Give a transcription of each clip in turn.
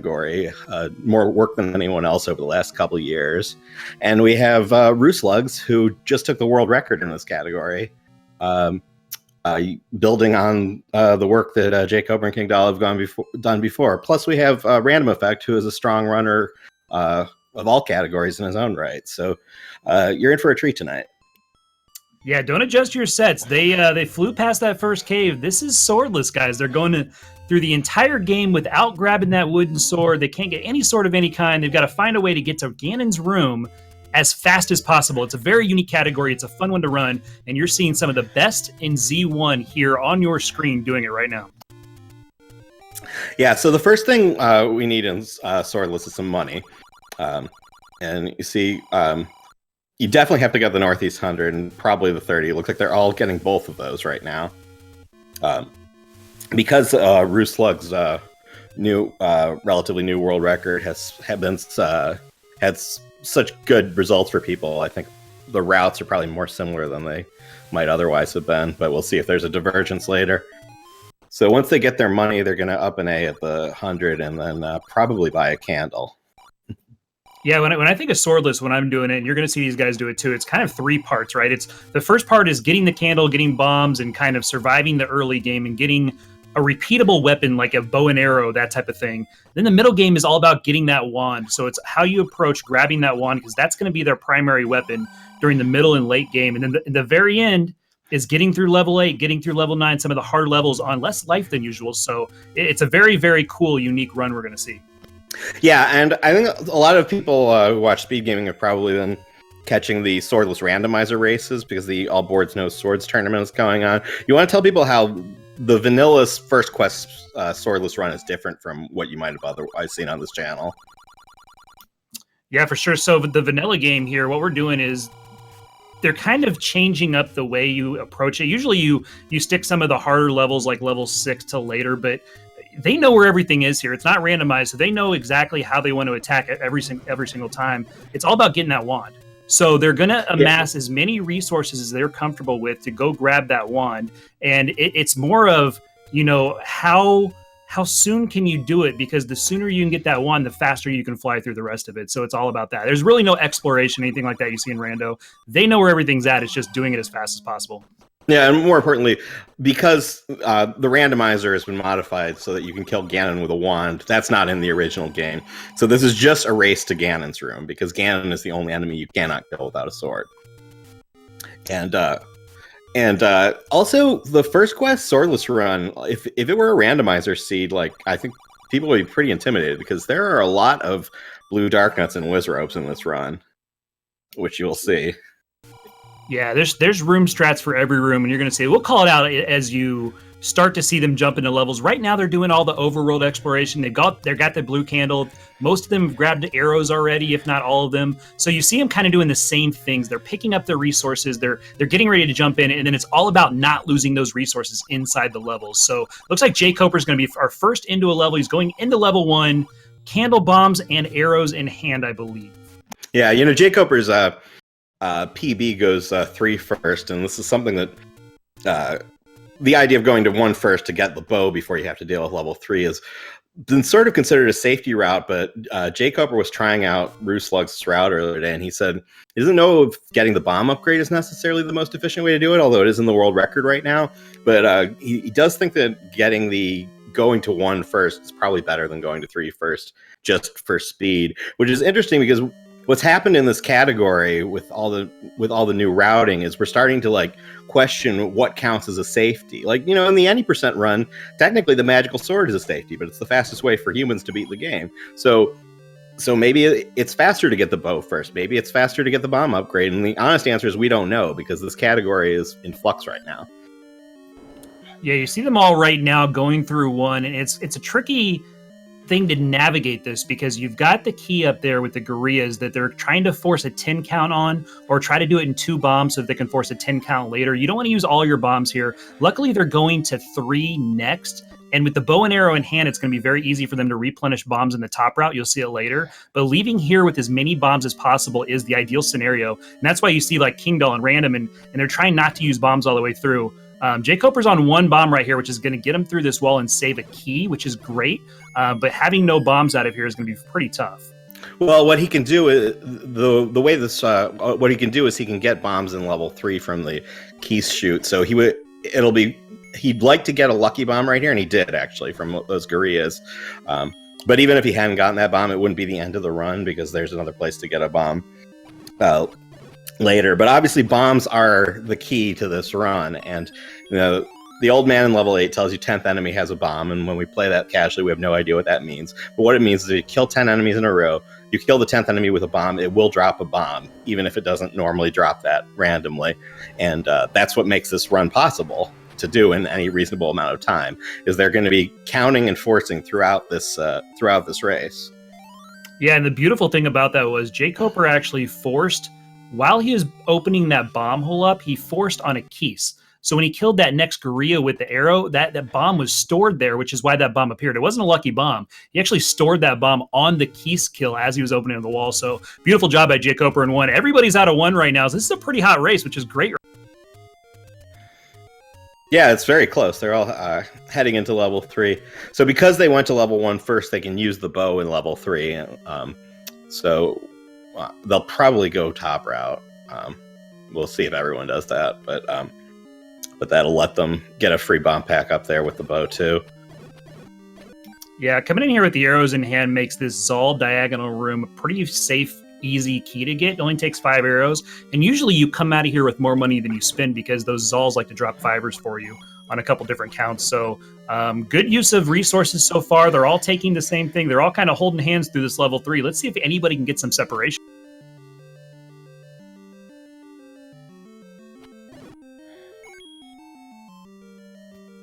category, more work than anyone else over the last couple of years. And we have Rooslugs, who just took the world record in this category, building on the work that Jay Coper and King Doll have done before. Plus, we have Random Effect, who is a strong runner of all categories in his own right. So you're in for a treat tonight. Yeah, don't adjust your sets. They flew past that first cave. This is Swordless, guys. They're going through the entire game without grabbing that wooden sword. They can't get any sword of any kind. They've got to find a way to get to Ganon's room as fast as possible. It's a very unique category. It's a fun one to run, and you're seeing some of the best in Z1 here on your screen doing it right now. Yeah, so the first thing we need in Swordless is some money. And you see... you definitely have to get the Northeast 100 and probably the 30. It looks like they're all getting both of those right now. Because Rooslugs' relatively new world record had such good results for people, I think the routes are probably more similar than they might otherwise have been, but we'll see if there's a divergence later. So once they get their money, they're going to up an A at the 100 and then probably buy a candle. Yeah, when I think of Swordless, when I'm doing it, and you're going to see these guys do it too, it's kind of three parts, right? It's the first part is getting the candle, getting bombs, and kind of surviving the early game and getting a repeatable weapon like a bow and arrow, that type of thing. Then the middle game is all about getting that wand. So it's how you approach grabbing that wand, because that's going to be their primary weapon during the middle and late game. And then the very end is getting through level 8, getting through level 9, some of the hard levels on less life than usual. So it's a very, very cool, unique run we're going to see. Yeah, and I think a lot of people who watch SpeedGaming have probably been catching the Swordless randomizer races because the All Boards No Swords tournament is going on. You want to tell people how the vanilla's first quest Swordless run is different from what you might have otherwise seen on this channel? Yeah, for sure. So the vanilla game here, what we're doing is they're kind of changing up the way you approach it. Usually you stick some of the harder levels like level 6 till later, but they know where everything is here. It's not randomized, so they know exactly how they want to attack it every single time. It's all about getting that wand. So they're going to amass as many resources as they're comfortable with to go grab that wand. And it's more of, how soon can you do it? Because the sooner you can get that wand, the faster you can fly through the rest of it. So it's all about that. There's really no exploration, anything like that you see in Rando. They know where everything's at. It's just doing it as fast as possible. Yeah, and more importantly, because the randomizer has been modified so that you can kill Ganon with a wand, that's not in the original game. So this is just a race to Ganon's room, because Ganon is the only enemy you cannot kill without a sword. And also, the first quest, Swordless run, if it were a randomizer seed, I think people would be pretty intimidated, because there are a lot of blue dark nuts and whiz ropes in this run, which you will see. Yeah, there's room strats for every room, and you're going to see, we'll call it out as you start to see them jump into levels. Right now, they're doing all the overworld exploration. They've got the blue candle. Most of them have grabbed the arrows already, if not all of them. So you see them kind of doing the same things. They're picking up their resources. They're getting ready to jump in, and then it's all about not losing those resources inside the levels. So looks like Jay Coper's going to be our first into a level. He's going into level 1, candle bombs and arrows in hand, I believe. Yeah, Jay Coper's PB goes 3 first, and this is something that the idea of going to 1 first to get the bow before you have to deal with level 3 is been sort of considered a safety route, but Jay Coper was trying out Rooslugs' route earlier today, and he said he doesn't know if getting the bomb upgrade is necessarily the most efficient way to do it, although it is in the world record right now, but he does think that going to 1 first is probably better than going to 3 first, just for speed, which is interesting because what's happened in this category with all the new routing is we're starting to question what counts as a safety. In the any percent run, technically the magical sword is a safety, but it's the fastest way for humans to beat the game. So maybe it's faster to get the bow first. Maybe it's faster to get the bomb upgrade. And the honest answer is we don't know, because this category is in flux right now. Yeah, you see them all right now going through 1, and it's a tricky thing to navigate this, because you've got the key up there with the gorillas that they're trying to force a 10 count on, or try to do it in 2 bombs so that they can force a 10 count later. You don't want to use all your bombs here. Luckily, they're going to 3 next, and with the bow and arrow in hand, it's going to be very easy for them to replenish bombs in the top route. You'll see it later, but leaving here with as many bombs as possible is the ideal scenario, and that's why you see King Doll and Random, and they're trying not to use bombs all the way through. Jay Coper's on one bomb right here, which is going to get him through this wall and save a key, which is great. But having no bombs out of here is going to be pretty tough. Well, what he can do is the way this what he can do is he can get bombs in level 3 from the key chute. So he'd like to get a lucky bomb right here, and he did actually from those gorillas. But even if he hadn't gotten that bomb, it wouldn't be the end of the run because there's another place to get a bomb later. But obviously, bombs are the key to this run, and the old man in level 8 tells you 10th enemy has a bomb, and when we play that casually, we have no idea what that means. But what it means is if you kill 10 enemies in a row, you kill the 10th enemy with a bomb, it will drop a bomb, even if it doesn't normally drop that randomly. And that's what makes this run possible to do in any reasonable amount of time, is they're going to be counting and forcing throughout this race. Yeah, and the beautiful thing about that was Jay Coper actually forced, while he was opening that bomb hole up, he forced on a Keese. So when he killed that next gorilla with the arrow, that bomb was stored there, which is why that bomb appeared. It wasn't a lucky bomb. He actually stored that bomb on the Keese kill as he was opening the wall. So beautiful job by Jay Coper in 1. Everybody's out of 1 right now. So this is a pretty hot race, which is great. Yeah, it's very close. They're all heading into level 3. So because they went to level 1 first, they can use the bow in level 3. So they'll probably go top route. We'll see if everyone does that, but that'll let them get a free bomb pack up there with the bow too. Yeah, coming in here with the arrows in hand makes this Zal diagonal room a pretty safe, easy key to get. It only takes 5 arrows, and usually you come out of here with more money than you spend because those Zals like to drop 5ers for you on a couple different counts. So good use of resources so far. They're all taking the same thing. They're all kind of holding hands through this level 3. Let's see if anybody can get some separation.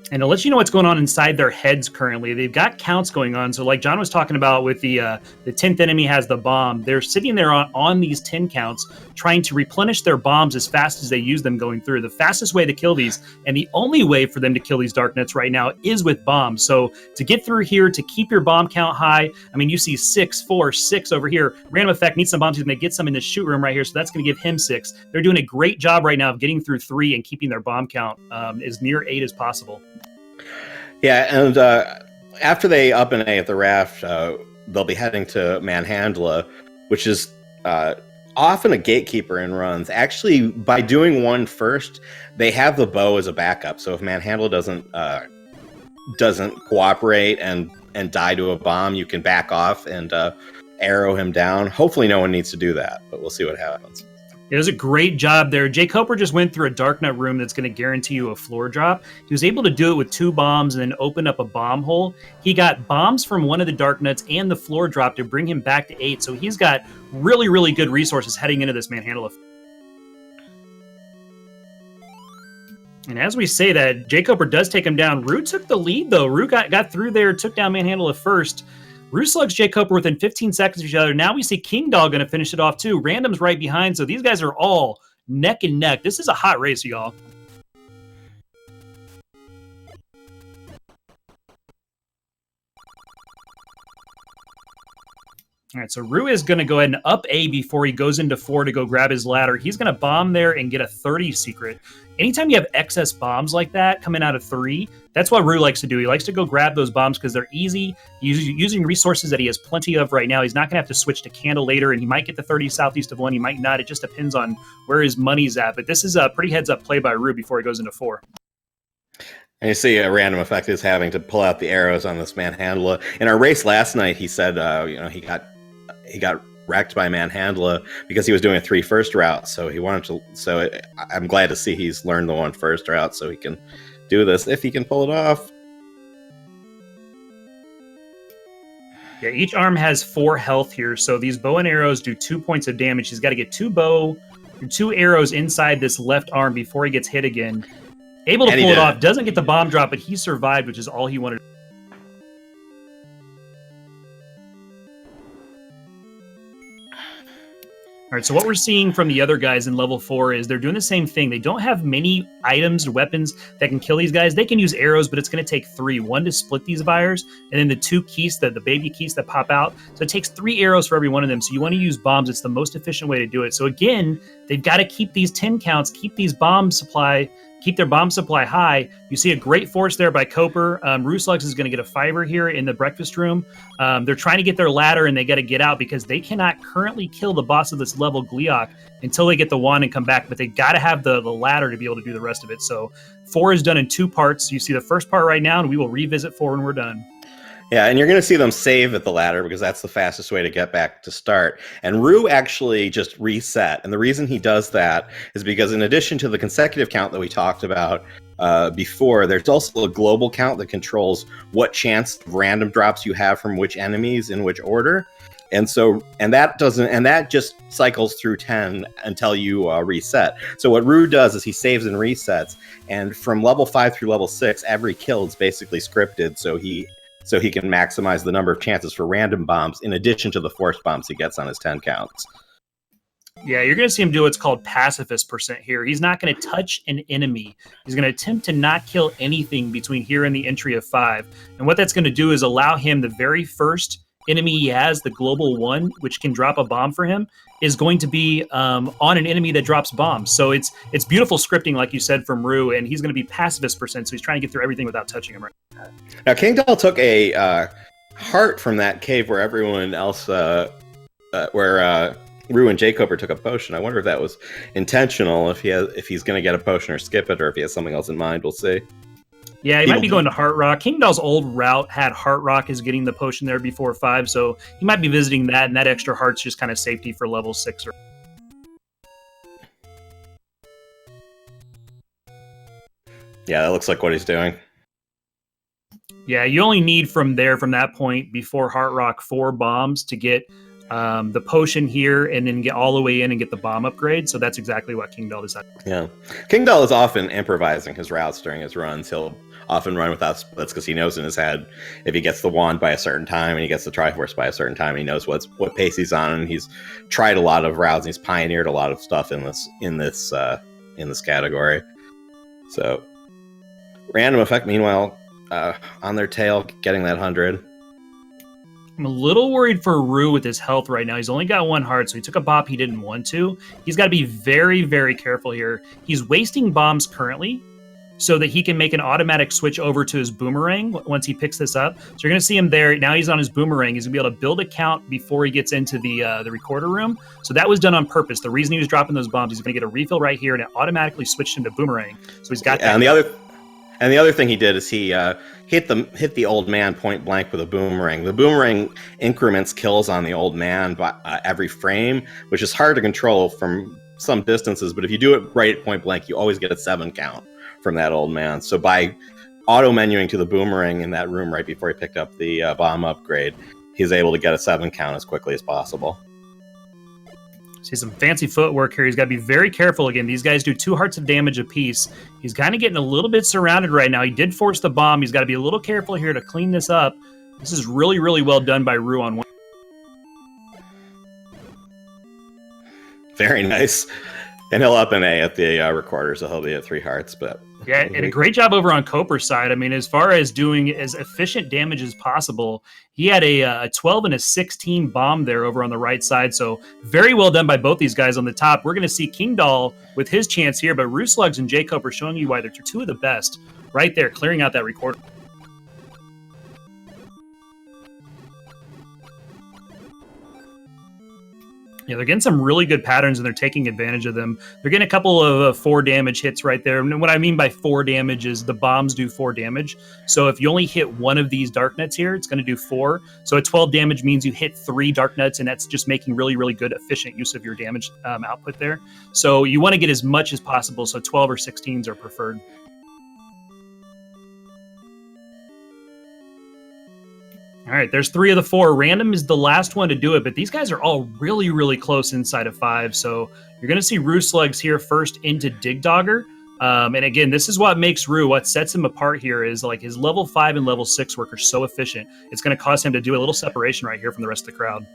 And to let you know what's going on inside their heads currently, they've got counts going on. So like John was talking about with the 10th enemy has the bomb, they're sitting there on these 10 counts trying to replenish their bombs as fast as they use them going through. The fastest way to kill these, and the only way for them to kill these Dark Nets right now, is with bombs. So to get through here, to keep your bomb count high, I mean, you see 6, 4, 6 over here. Random Effect needs some bombs, and they get some in this shoot room right here, so that's going to give him 6. They're doing a great job right now of getting through 3 and keeping their bomb count as near 8 as possible. Yeah, and after they up and A at the raft, they'll be heading to Manhandla, which is often a gatekeeper in runs. Actually, by doing 1 first, they have the bow as a backup. So if Manhandla doesn't cooperate and die to a bomb, you can back off and arrow him down. Hopefully no one needs to do that, but we'll see what happens. It was a great job there. Jay Coper just went through a Dark Nut room that's going to guarantee you a floor drop. He was able to do it with 2 bombs and then open up a bomb hole. He got bombs from one of the Dark Nuts and the floor drop to bring him back to 8. So he's got really, really good resources heading into this Manhandla. And as we say that, Jay Coper does take him down. Rue took the lead, though. Rue got through there, took down Manhandla first. Rue slugs Jay Coper within 15 seconds of each other. Now we see King Dog going to finish it off, too. Random's right behind, so these guys are all neck and neck. This is a hot race, y'all. All right, so Rue is going to go ahead and up A before he goes into 4 to go grab his ladder. He's going to bomb there and get a 30 secret. Anytime you have excess bombs like that coming out of 3, that's what Rue likes to do. He likes to go grab those bombs because they're easy. He's using resources that he has plenty of right now. He's not going to have to switch to Candle later, and he might get the 30 southeast of 1. He might not. It just depends on where his money's at. But this is a pretty heads-up play by Rue before he goes into 4. And you see a Random Effect is having to pull out the arrows on this Manhandla. In our race last night, he said he got wrecked by Manhandla because he was doing a 3 first route. So he wanted to. So I'm glad to see he's learned the 1 first route so he can do this if he can pull it off. Yeah, each arm has 4 health here. So these bow and arrows do 2 points of damage. He's got to get 2 arrows inside this left arm before he gets hit again. Able to pull it off. Doesn't get the bomb drop, but he survived, which is all he wanted. All right, so what we're seeing from the other guys in level 4 is they're doing the same thing. They don't have many items or weapons that can kill these guys. They can use arrows, but it's going to take 3. 1 to split these fires, and then the 2 keys, the baby keys that pop out. So it takes 3 arrows for every one of them. So you want to use bombs. It's the most efficient way to do it. So again, they've got to keep these 10 counts, keep these bomb supply keep their bomb supply high. You see a great force there by Coper. Ruslugs is going to get a fiver here in the breakfast room. They're trying to get their ladder, and they got to get out because they cannot currently kill the boss of this level, Gleeok, until they get the wand and come back. But they got to have the ladder to be able to do the rest of it. So 4 is done in 2 parts. You see the first part right now, and we will revisit 4 when we're done. Yeah, and you're going to see them save at the ladder because that's the fastest way to get back to start. And Rue actually just reset. And the reason he does that is because in addition to the consecutive count that we talked about before, there's also a global count that controls what chance of random drops you have from which enemies in which order. And that just cycles through 10 until you reset. So what Rue does is he saves and resets. And from level 5 through level 6, every kill is basically scripted. So he can maximize the number of chances for random bombs in addition to the forced bombs he gets on his 10 counts. Yeah, you're going to see him do what's called pacifist percent here. He's not going to touch an enemy. He's going to attempt to not kill anything between here and the entry of 5. And what that's going to do is allow him the very first enemy he has, the global 1, which can drop a bomb for him, is going to be on an enemy that drops bombs. So it's beautiful scripting, like you said, from Rue, and he's going to be pacifist percent, so he's trying to get through everything without touching him. Right now, King Doll took a heart from that cave where everyone else, where Rue and Jacob took a potion. I wonder if that was intentional, if he's going to get a potion or skip it, or if he has something else in mind. We'll see. Yeah, he might be going to Heart Rock. King Doll's old route had Heart Rock as getting the potion there before 5, so he might be visiting that, and that extra heart's just kind of safety for level 6. Yeah, that looks like what he's doing. Yeah, you only need from that point, before Heart Rock, 4 bombs to get the potion here, and then get all the way in and get the bomb upgrade. So that's exactly what King Doll decided. Yeah, King Doll is often improvising his routes during his runs. He'll often run without splits because he knows in his head if he gets the wand by a certain time and he gets the Triforce by a certain time, he knows what pace he's on. And he's tried a lot of routes. And he's pioneered a lot of stuff in this category. So random effect. Meanwhile, on their tail, getting that 100. I'm a little worried for Rue with his health right now. He's only got 1 heart, so he took a bop he didn't want to. He's got to be very, very careful here. He's wasting bombs currently so that he can make an automatic switch over to his boomerang once he picks this up. So you're going to see him there. Now he's on his boomerang. He's going to be able to build a count before he gets into the recorder room. So that was done on purpose. The reason he was dropping those bombs, he's going to get a refill right here, and it automatically switched him to boomerang. So he's got that. And the other thing he did is he hit the old man point blank with a boomerang. The boomerang increments kills on the old man by every frame, which is hard to control from some distances. But if you do it right at point blank, you always get a 7 count from that old man. So by auto-menuing to the boomerang in that room right before he picked up the bomb upgrade, he's able to get a 7 count as quickly as possible. See some fancy footwork here. He's got to be very careful again. These guys do 2 hearts of damage apiece. He's kind of getting a little bit surrounded right now. He did force the bomb. He's got to be a little careful here to clean this up. This is really, really well done by Rue on 1. Very nice. And he'll up an A at the recorder, so he'll be at 3 hearts. But yeah, and a great job over on Coper's side. I mean, as far as doing as efficient damage as possible, he had a 12 and a 16 bomb there over on the right side. So very well done by both these guys on the top. We're going to see King Doll with his chance here, but Ruslugs and Jacob are showing you why they're 2 of the best right there, clearing out that recorder. Yeah, they're getting some really good patterns, and they're taking advantage of them. They're getting a couple of 4 damage hits right there. And what I mean by 4 damage is the bombs do 4 damage. So if you only hit one of these dark nuts here, it's going to do 4. So at 12 damage means you hit 3 dark nuts, and that's just making really, really good, efficient use of your damage output there. So you want to get as much as possible. So 12 or 16s are preferred. All right, there's 3 of the 4. Random is the last one to do it, but these guys are all really, really close inside of 5. So you're going to see Ruslugs here first into Dig Dogger. And again, this is what makes Rue, what sets him apart here is like his level 5 and level 6 work are so efficient. It's going to cause him to do a little separation right here from the rest of the crowd.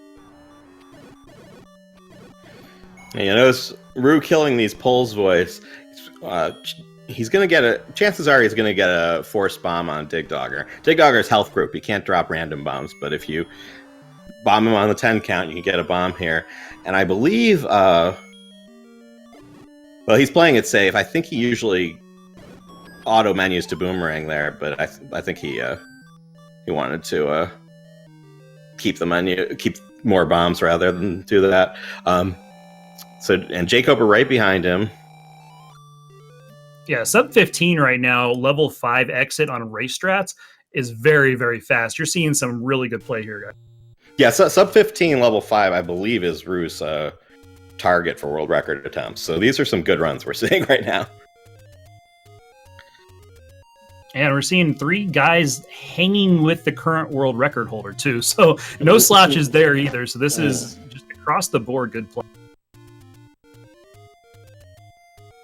And you notice Rue killing these Poles voice. He's going to get chances are he's going to get a force bomb on Dig Dogger. Dig Dogger's health group. He can't drop random bombs, but if you bomb him on the 10 count, you can get a bomb here. And I believe, well, he's playing it safe. I think he usually auto menus to boomerang there, but I think he wanted to keep more bombs rather than do that. And Jacob are right behind him. Yeah, sub 15 right now, level 5 exit on race strats is very, very fast. You're seeing some really good play here, guys. Yeah, sub 15 level 5, I believe, is Rue's target for world record attempts. So these are some good runs we're seeing right now. And we're seeing 3 guys hanging with the current world record holder, too. So no slouches there either. So this is just across the board good play.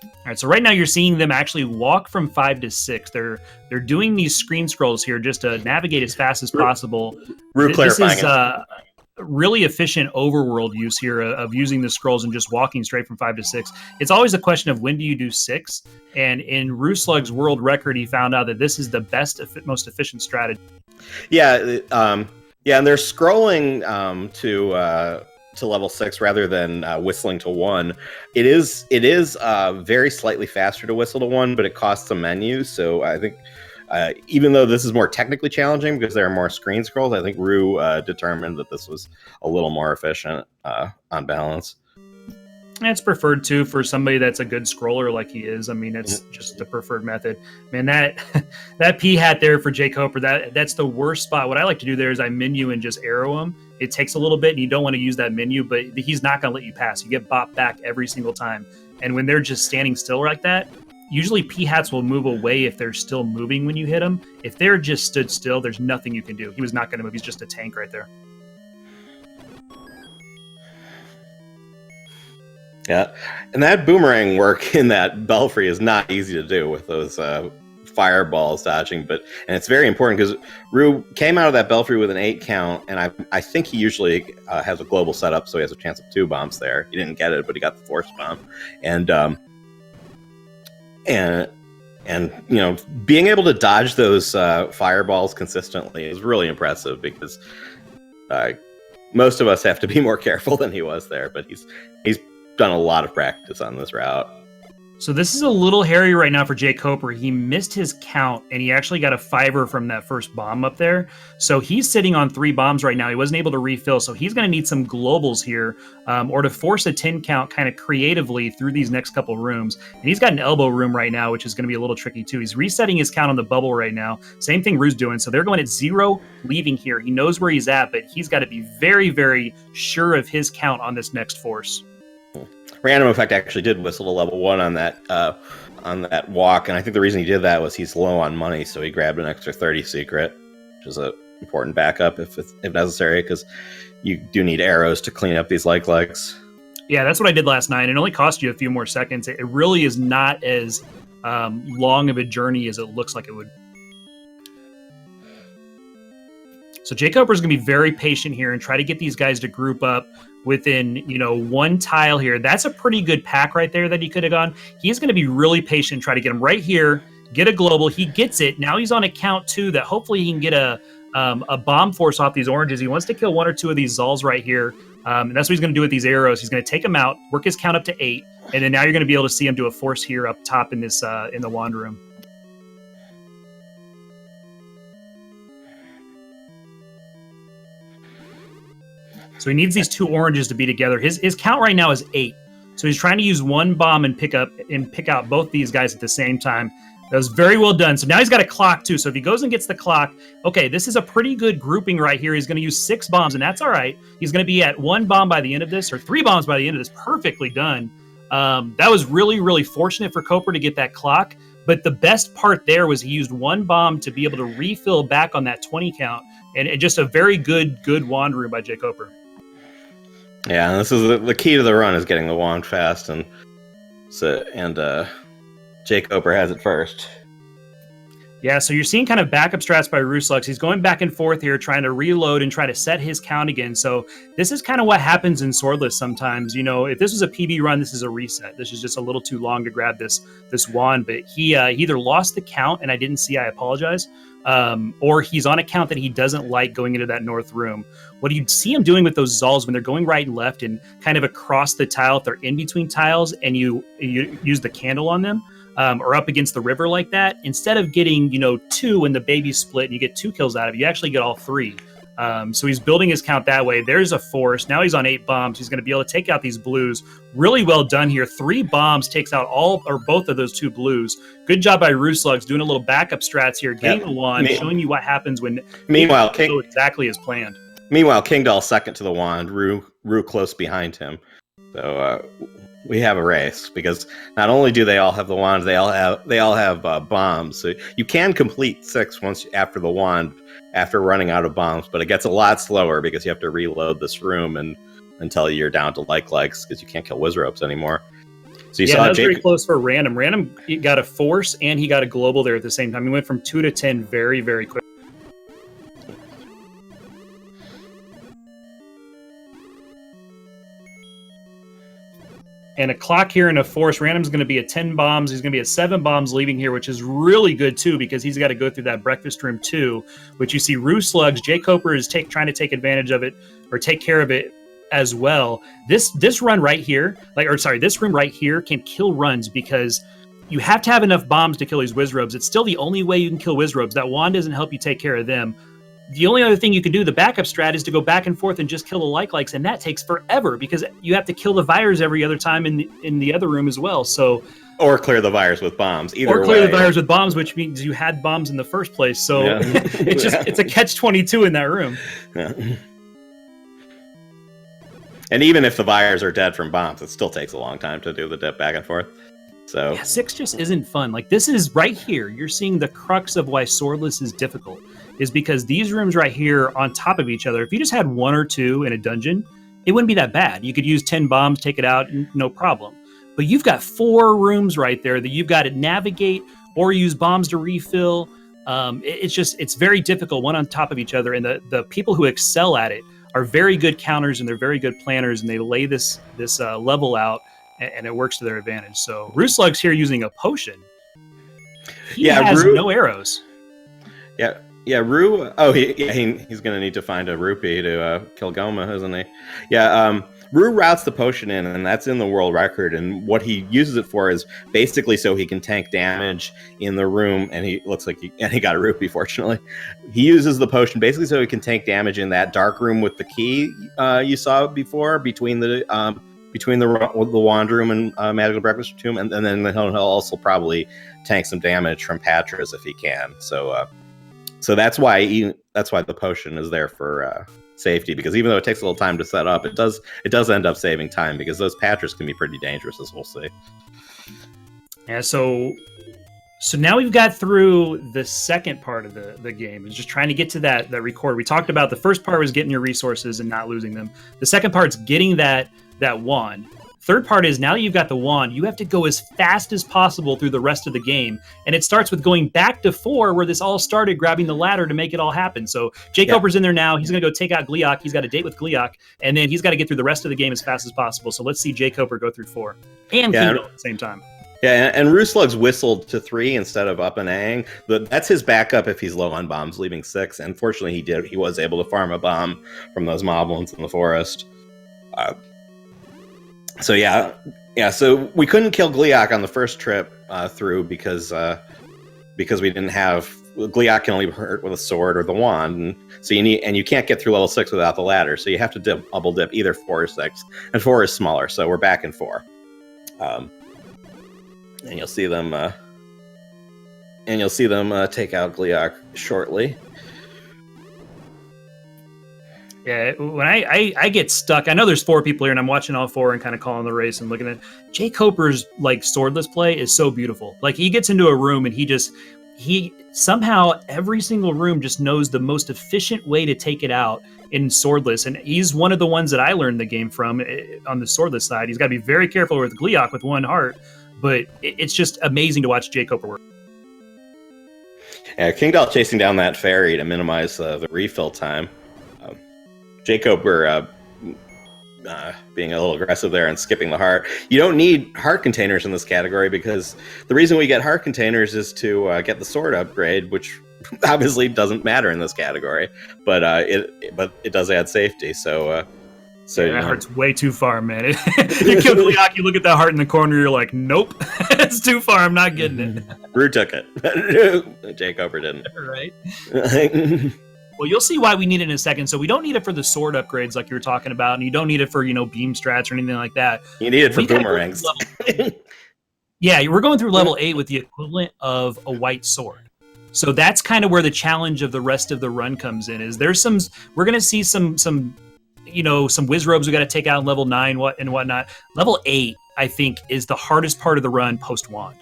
All right, so right now you're seeing them actually walk from 5 to 6. They're doing these screen scrolls here just to navigate as fast as possible. This is really efficient overworld use here of using the scrolls and just walking straight from 5 to 6. It's always a question of when do you do 6, and in Ruslug's world record, he found out that this is the best, most efficient strategy. Yeah, and they're scrolling to level 6 rather than whistling to 1. It is very slightly faster to whistle to 1, but it costs a menu. So I think even though this is more technically challenging because there are more screen scrolls, I think Rue determined that this was a little more efficient on balance. And it's preferred too for somebody that's a good scroller like he is. I mean, it's just the preferred method. Man, that P hat there for Jake Hoper, that's the worst spot. What I like to do there is I menu and just arrow him. It takes a little bit, and you don't want to use that menu, but he's not going to let you pass. You get bopped back every single time. And when they're just standing still like that, usually P hats will move away if they're still moving when you hit them. If they're just stood still, there's nothing you can do. He was not going to move. He's just a tank right there. Yeah, and that boomerang work in that belfry is not easy to do with those fireballs dodging, and it's very important because Rue came out of that belfry with an 8 count, and I think he usually has a global setup, so he has a chance of 2 bombs there. He didn't get it, but he got the force bomb, and you know, being able to dodge those fireballs consistently is really impressive because most of us have to be more careful than he was there, but he's done a lot of practice on this route. So this is a little hairy right now for Jake Hoper. He missed his count, and he actually got a 5er from that first bomb up there. So he's sitting on 3 bombs right now. He wasn't able to refill, so he's going to need some globals here or to force a 10 count kind of creatively through these next couple rooms. And he's got an elbow room right now, which is going to be a little tricky too. He's resetting his count on the bubble right now. Same thing Rue's doing. So they're going at 0, leaving here. He knows where he's at, but he's got to be very, very sure of his count on this next force. Random Effect actually did whistle to level 1 on that walk, and I think the reason he did that was he's low on money, so he grabbed an extra 30 secret, which is an important backup if necessary, because you do need arrows to clean up these legs. Yeah, that's what I did last night. It only cost you a few more seconds. It really is not as long of a journey as it looks like it would. So Jake Hoper's going to be very patient here and try to get these guys to group up within, 1 tile here. That's a pretty good pack right there that he could have gone. He's going to be really patient, try to get him right here, get a global. He gets it. Now he's on a count 2 that hopefully he can get a bomb force off these oranges. He wants to kill 1 or 2 of these Zulls right here. And that's what he's going to do with these arrows. He's going to take them out, work his count up to 8, and then now you're going to be able to see him do a force here up top in this in the wand room. So he needs these 2 oranges to be together. His count right now is 8. So he's trying to use 1 bomb and pick out both these guys at the same time. That was very well done. So now he's got a clock too. So if he goes and gets the clock, okay, this is a pretty good grouping right here. He's going to use 6 bombs, and that's all right. He's going to be at 1 bomb by the end of this, or 3 bombs by the end of this. Perfectly done. That was really, really fortunate for Coper to get that clock. But the best part there was he used 1 bomb to be able to refill back on that 20 count. And just a very good wand room by Jake Coper. Yeah, and this is the key to the run is getting the wand fast, and Jake Coper has it first. Yeah, so you're seeing kind of backup strats by Ruslux. He's going back and forth here, trying to reload and try to set his count again. So this is kind of what happens in Swordless sometimes. If this was a PB run, this is a reset. This is just a little too long to grab this wand, but he either lost the count, and I didn't see, I apologize, or he's on a count that he doesn't like going into that north room. What you see him doing with those Zulls when they're going right and left and kind of across the tile, if they're in between tiles and you use the candle on them, or up against the river like that, instead of getting 2 when the babies split and you get 2 kills out of it, you actually get all 3. So he's building his count that way. There's a force. Now he's on 8 bombs. He's going to be able to take out these blues. Really well done here. 3 bombs takes out all or both of those 2 blues. Good job by Rooslugs doing a little backup strats here, getting the wand, showing you what happens when meanwhile King go exactly as planned. Meanwhile, Kingdoll second to the wand, Rue close behind him. So we have a race because not only do they all have the wands, they all have bombs. So you can complete 6 once after the wand, after running out of bombs, but it gets a lot slower because you have to reload this room until you're down to likes because you can't kill Wizropes anymore. So you saw that was very close for Random. Random got a force and he got a global there at the same time. He went from 2 to 10 very, very quick. And a clock here and a force. Random's going to be at 10 bombs. He's going to be at 7 bombs leaving here, which is really good, too, because he's got to go through that breakfast room, too, which you see Rooslugs. Jay Coper is trying to take advantage of it or take care of it as well. This run right here, this room right here can kill runs because you have to have enough bombs to kill these Wizrobes. It's still the only way you can kill Wizrobes. That wand doesn't help you take care of them. The only other thing you can do, the backup strat, is to go back and forth and just kill the likes, and that takes forever because you have to kill the virus every other time in the other room as well. So, or clear the virus with bombs. Or clear the virus with bombs, which means you had bombs in the first place. So it's a catch-22 in that room. Yeah. And even if the virus are dead from bombs, it still takes a long time to do the dip back and forth. So 6 just isn't fun. Like, this is right here. You're seeing the crux of why Swordless is difficult. Is because these rooms right here on top of each other, if you just had 1 or 2 in a dungeon, it wouldn't be that bad. You could use 10 bombs, take it out, no problem. But you've got 4 rooms right there that you've got to navigate or use bombs to refill. It's very difficult, one on top of each other. And the people who excel at it are very good counters and they're very good planners, and they lay this level out and it works to their advantage. So Rooslugs here using a potion. He has no arrows. Yeah. Yeah, Rue. Oh, he's going to need to find a rupee to kill Goma, isn't he? Yeah, Rue routes the potion in, and that's in the world record. And what he uses it for is basically so he can tank damage in the room. And he looks like he got a rupee, fortunately. He uses the potion basically so he can tank damage in that dark room with the key you saw before between the wand room and magical breakfast tomb, and then he'll also probably tank some damage from Patras if he can. So that's why the potion is there for safety, because even though it takes a little time to set up, it does end up saving time because those Patras can be pretty dangerous, as we'll see. Yeah, so now we've got through the second part of the game. It's just trying to get to that record. We talked about the first part was getting your resources and not losing them. The second part's getting that wand. Third part is now that you've got the wand, you have to go as fast as possible through the rest of the game. And it starts with going back to 4 where this all started, grabbing the ladder to make it all happen. So Jake Coper's in there now. He's going to go take out Gliok. He's got a date with Gliok. And then he's got to get through the rest of the game as fast as possible. So let's see Jake Coper go through 4. And Kingdom at the same time. Yeah, and Rooslugs whistled to 3 instead of up and ang. That's his backup if he's low on bombs, leaving 6. And fortunately, he was able to farm a bomb from those moblins in the forest. So so we couldn't kill Gliok on the first trip through because we didn't have Gliok can only hurt with a sword or the wand, and so you can't get through level 6 without the ladder. So you have to double dip either 4 or 6, and 4 is smaller, so we're back in 4. And you'll see them take out Gliok shortly. Yeah, when I get stuck, I know there's 4 people here, and I'm watching all 4 and kind of calling the race and looking at Jay Coper's Swordless play is so beautiful. Like, he gets into a room and he somehow every single room just knows the most efficient way to take it out in Swordless, and he's one of the ones that I learned the game from on the Swordless side. He's got to be very careful with Gliok with 1 heart, but it's just amazing to watch Jay Coper work. Yeah, Kingdoll chasing down that fairy to minimize the refill time. Jay Coper being a little aggressive there and skipping the heart. You don't need heart containers in this category because the reason we get heart containers is to get the sword upgrade, which obviously doesn't matter in this category, but it does add safety. So So that heart's way too far, man. You kill Gleok, you look at that heart in the corner, you're like, nope, it's too far. I'm not getting it. Rue took it. Jake Oper didn't. Right. Well, you'll see why we need it in a second. So we don't need it for the sword upgrades like you were talking about, and you don't need it for, beam strats or anything like that. You need it for boomerangs. Yeah, we're going through level 8 with the equivalent of a white sword. So that's kind of where the challenge of the rest of the run comes in. Is there's we're going to see some whiz robes we got to take out in level 9 and whatnot. Level 8, I think, is the hardest part of the run post wand.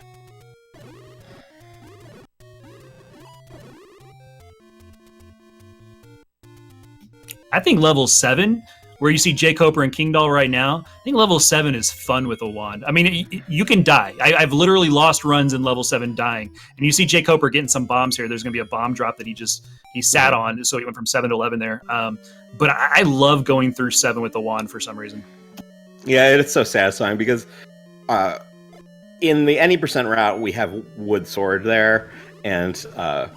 I think level 7, where you see Jake Hoper and King Doll right now, I think level 7 is fun with a wand. I mean, you can die. I've literally lost runs in level 7 dying. And you see Jake Hoper getting some bombs here. There's going to be a bomb drop that he sat on, so he went from 7 to 11 there. But I love going through 7 with the wand for some reason. Yeah, it's so satisfying because in the any percent route, we have wood sword there, and there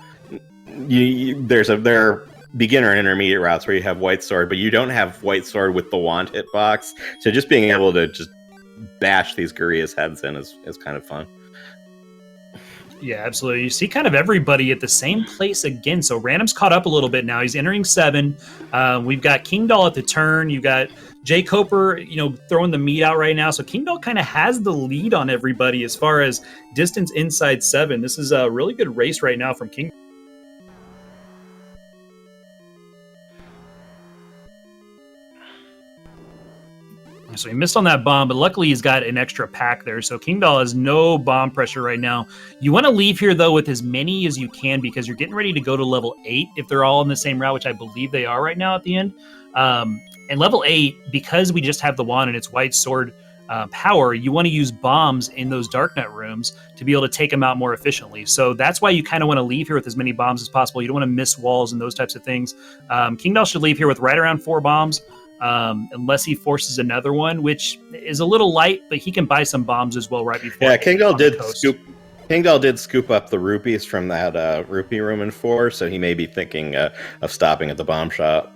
are beginner and intermediate routes where you have white sword, but you don't have white sword with the wand hitbox. So just being able to just bash these Guria's heads in is kind of fun. Yeah, absolutely. You see kind of everybody at the same place again. So Random's caught up a little bit now. He's entering 7. We've got King Doll at the turn. You've got Jake Hoper, throwing the meat out right now. So King Doll kind of has the lead on everybody as far as distance inside 7. This is a really good race right now from King. So he missed on that bomb, but luckily he's got an extra pack there. So King Doll has no bomb pressure right now. You want to leave here, though, with as many as you can because you're getting ready to go to level 8 if they're all in the same route, which I believe they are right now at the end. And level 8, because we just have the wand and its white sword power, you want to use bombs in those Darknet rooms to be able to take them out more efficiently. So that's why you kind of want to leave here with as many bombs as possible. You don't want to miss walls and those types of things. King Doll should leave here with right around 4 bombs. Unless he forces another one, which is a little light, but he can buy some bombs as well right before. Yeah, King Doll did scoop up the rupees from that rupee room in 4, so he may be thinking of stopping at the bomb shop.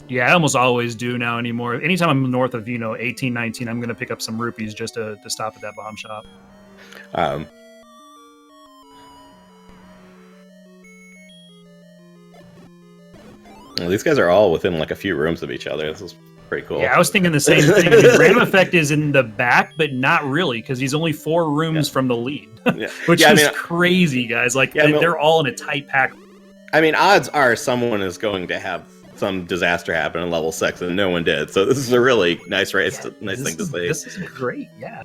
Yeah, I almost always do now anymore. Anytime I'm north of 18, 19, I'm going to pick up some rupees just to stop at that bomb shop. Well, these guys are all within like a few rooms of each other. This is pretty cool. Yeah, I was thinking the same thing. I mean, Random Effect is in the back, but not really, because he's only 4 rooms from the lead, which is crazy, guys. Like, they're all in a tight pack. I mean, odds are someone is going to have some disaster happen in level 6, and no one did. So this is a really nice race, nice thing to see. This is great, yeah.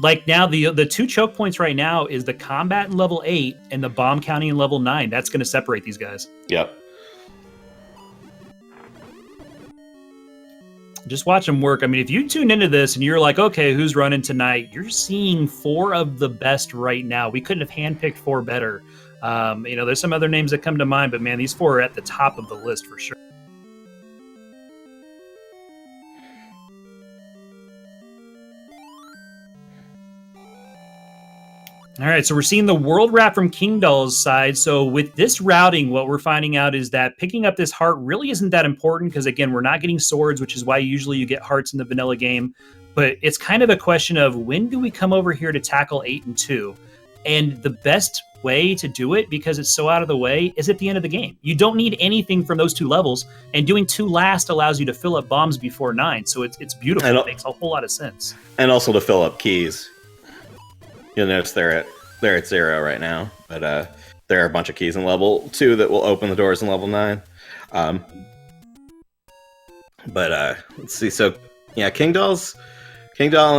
Like now, the 2 choke points right now is the combat in level 8 and the bomb counting in level 9. That's going to separate these guys. Yep. Just watch them work. I mean, if you tune into this and you're like, okay, who's running tonight? You're seeing 4 of the best right now. We couldn't have handpicked 4 better. There's some other names that come to mind, but man, these 4 are at the top of the list for sure. All right, so we're seeing the world wrap from King Doll's side. So with this routing, what we're finding out is that picking up this heart really isn't that important because, again, we're not getting swords, which is why usually you get hearts in the vanilla game. But it's kind of a question of when do we come over here to tackle 8 and 2? And the best way to do it, because it's so out of the way, is at the end of the game. You don't need anything from those 2 levels, and doing 2 last allows you to fill up bombs before 9. So it's beautiful. It makes a whole lot of sense. And also to fill up keys. You'll notice they're at 0 right now, but there are a bunch of keys in level 2 that will open the doors in level 9. Let's see. So yeah, King Doll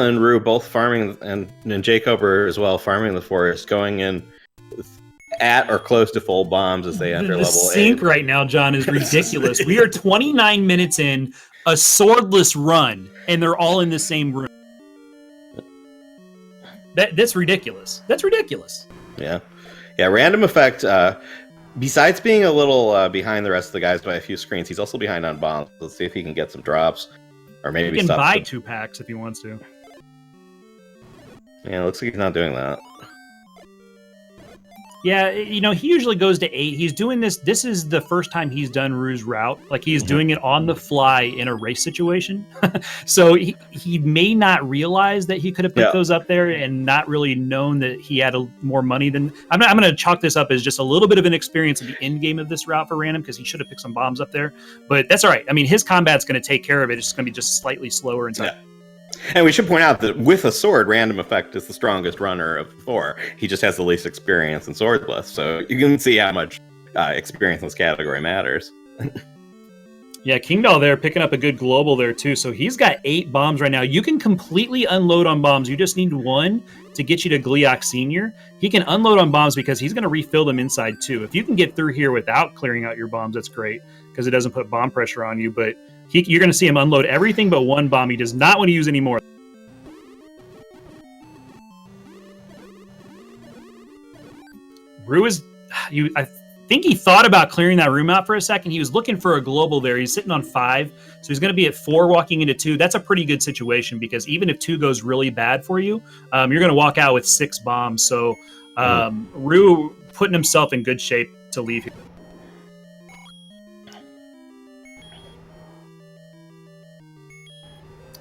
and Rue both farming, and Jake Hoper as well farming the forest, going in at or close to full bombs as they enter level 8. The sync right now, John, is ridiculous. We are 29 minutes in a swordless run, and they're all in the same room. That's ridiculous. That's ridiculous. Yeah. Random Effect, besides being a little behind the rest of the guys by a few screens, he's also behind on bombs. Let's see if he can get some drops. Or maybe he can buy 2 packs if he wants to. Yeah, looks like he's not doing that. Yeah, you know, he usually goes to 8. He's doing this. This is the first time he's done Rue's route. Like, he's doing it on the fly in a race situation. So he may not realize that he could have put those up there and not really known that he had more money than... I'm going to chalk this up as just a little bit of an experience at the end game of this route for Random, because he should have picked some bombs up there. But that's all right. I mean, his combat's going to take care of it. It's just going to be just slightly slower inside. Yeah. And we should point out that with a sword, Random Effect is the strongest runner of the 4. He just has the least experience in Swordless, so you can see how much experience in this category matters. Yeah, Kingdoll there picking up a good global there too. So he's got 8 bombs right now. You can completely unload on bombs. You just need 1 to get you to Gleeok Senior. He can unload on bombs because he's going to refill them inside too. If you can get through here without clearing out your bombs, that's great because it doesn't put bomb pressure on you. But you're going to see him unload everything but 1 bomb. He does not want to use any more. Rue is... I think he thought about clearing that room out for a second. He was looking for a global there. He's sitting on 5, so he's going to be at 4 walking into 2. That's a pretty good situation because even if 2 goes really bad for you, you're going to walk out with 6 bombs. So Rue putting himself in good shape to leave here.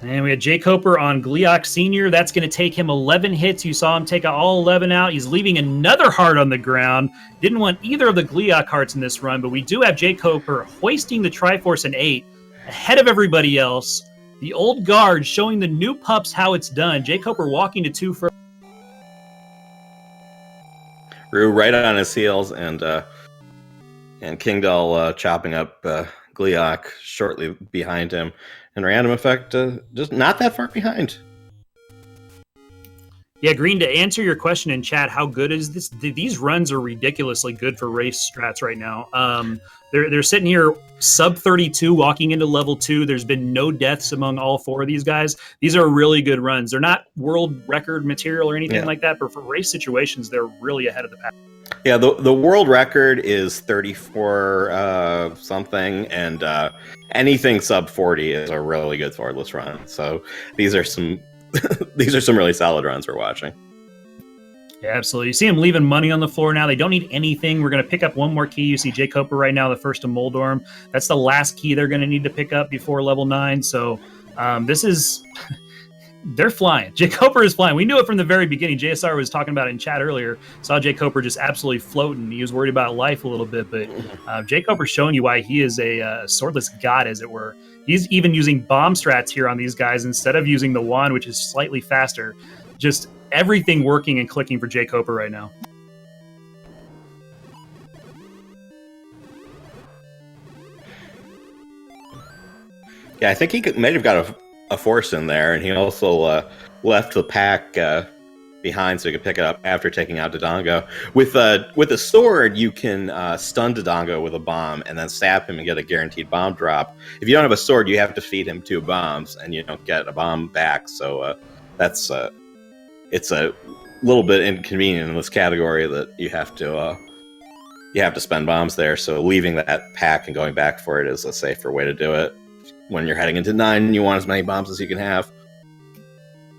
And we had Jay Coper on Gleeok Senior. That's going to take him 11 hits. You saw him take all 11 out. He's leaving another heart on the ground. Didn't want either of the Gleeok hearts in this run, but we do have Jay Coper hoisting the Triforce in 8 ahead of everybody else. The old guard showing the new pups how it's done. Jay Coper walking to 2 first. Rue right on his heels, and Kingdoll chopping up Gleeok shortly behind him. And Random Effect just not that far behind. Yeah, Green, to answer your question in chat, how good is this? These runs are ridiculously good for race strats right now. They're sitting here sub 32 walking into level 2. There's been no deaths among all 4 of these guys. These are really good runs. They're not world record material or anything like that, but for race situations, they're really ahead of the pack. Yeah, the world record is 34 something, and anything sub 40 is a really good Swordless run. So these are some these are some really solid runs we're watching. Yeah, absolutely. You see them leaving money on the floor now. They don't need anything. We're going to pick up 1 more key. You see Jay Coper right now, the first to Moldorm. That's the last key they're going to need to pick up before level 9. So this is... They're flying. Jay Coper is flying. We knew it from the very beginning. JSR was talking about it in chat earlier. Saw Jay Coper just absolutely floating. He was worried about life a little bit, but Jay Coper's showing you why he is a swordless god, as it were. He's even using bomb strats here on these guys instead of using the wand, which is slightly faster. Just everything working and clicking for Jay Coper right now. Yeah, I think he might have got a force in there, and he also left the pack behind so he could pick it up after taking out Dodongo. With a sword, you can stun Dodongo with a bomb and then stab him and get a guaranteed bomb drop. If you don't have a sword, you have to feed him 2 bombs, and you don't get a bomb back. So that's it's a little bit inconvenient in this category that you have to spend bombs there. So leaving that pack and going back for it is a safer way to do it. When you're heading into 9, you want as many bombs as you can have.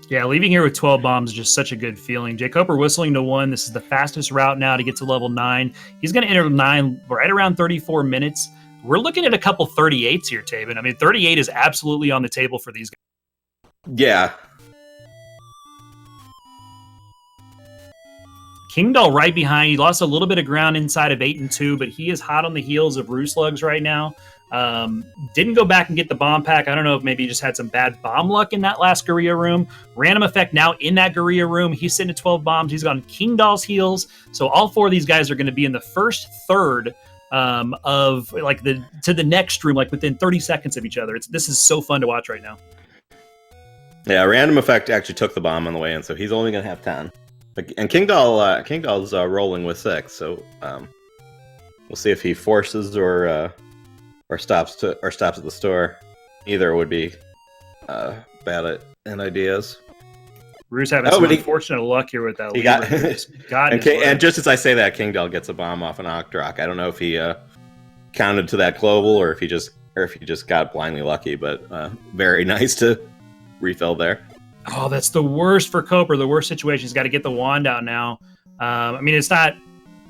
Yeah, leaving here with 12 bombs is just such a good feeling. Jay Coper whistling to 1. This is the fastest route now to get to level 9. He's going to enter 9 right around 34 minutes. We're looking at a couple 38s here, Taven. I mean, 38 is absolutely on the table for these guys. Yeah. Kingdoll right behind. He lost a little bit of ground inside of 8 and 2, but he is hot on the heels of Rue Slugs right now. Didn't go back and get the bomb pack. I don't know if maybe he just had some bad bomb luck in that last Guerrilla room. Random Effect now in that Guerrilla room. He's sitting at 12 bombs. He's on Kingdoll's heels. So all 4 of these guys are going to be in the first third of like to the next room, like within 30 seconds of each other. This is so fun to watch right now. Yeah, Random Effect actually took the bomb on the way in, so he's only going to have 10. And Kingdoll's rolling with 6, so we'll see if he forces or stops at the store. Either would be bad in ideas. Rue's having some unfortunate luck here with that. He got and just as I say that, Kingdoll gets a bomb off an Octrock. I don't know if he counted to that global or if he just got blindly lucky, but very nice to refill there. Oh, that's the worst for Coper. The worst situation. He's got to get the wand out now. I mean, it's not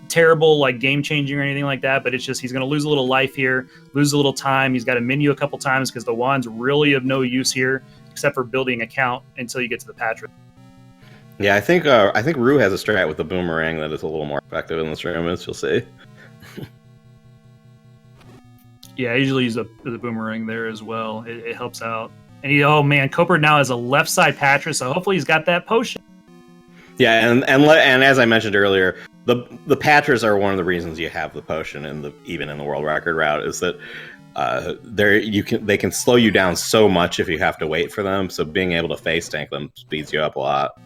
terrible, like game changing or anything like that, but it's just he's going to lose a little life here, lose a little time. He's got to menu a couple times because the wand's really of no use here, except for building a count until you get to the Patra. Yeah, I think Rue has a strat with the boomerang that is a little more effective in this room, as you'll see. Yeah, I usually use the boomerang there as well. It helps out. And oh man, Coper now has a left side Patra, so hopefully he's got that potion. Yeah, and as I mentioned earlier, the Patras are one of the reasons you have the potion even in the world record route is that they can slow you down so much if you have to wait for them. So being able to face tank them speeds you up a lot.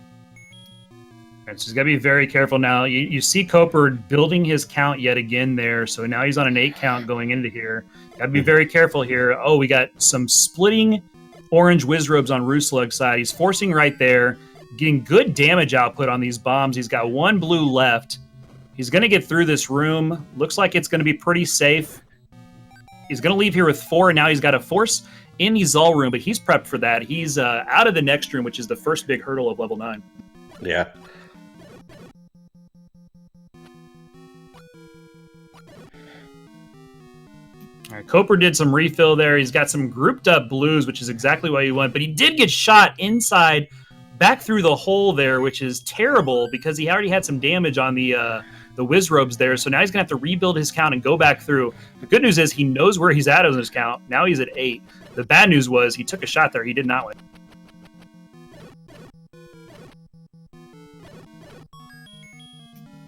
So he's got to be very careful now. You see Coper building his count yet again there. So now he's on an 8 count going into here. Got to be very careful here. Oh, we got some splitting orange Wizrobes on Rooslug's side. He's forcing right there, getting good damage output on these bombs. He's got 1 blue left. He's going to get through this room. Looks like it's going to be pretty safe. He's going to leave here with 4, and now he's got a force in the Zal room, but he's prepped for that. He's out of the next room, which is the first big hurdle of level 9. Yeah. All right, Coper did some refill there. He's got some grouped up blues, which is exactly what he wanted, but he did get shot inside, back through the hole there, which is terrible because he already had some damage on the Wizrobes there. So now he's going to have to rebuild his count and go back through. The good news is he knows where he's at on his count. Now he's at 8. The bad news was he took a shot there. He did not win.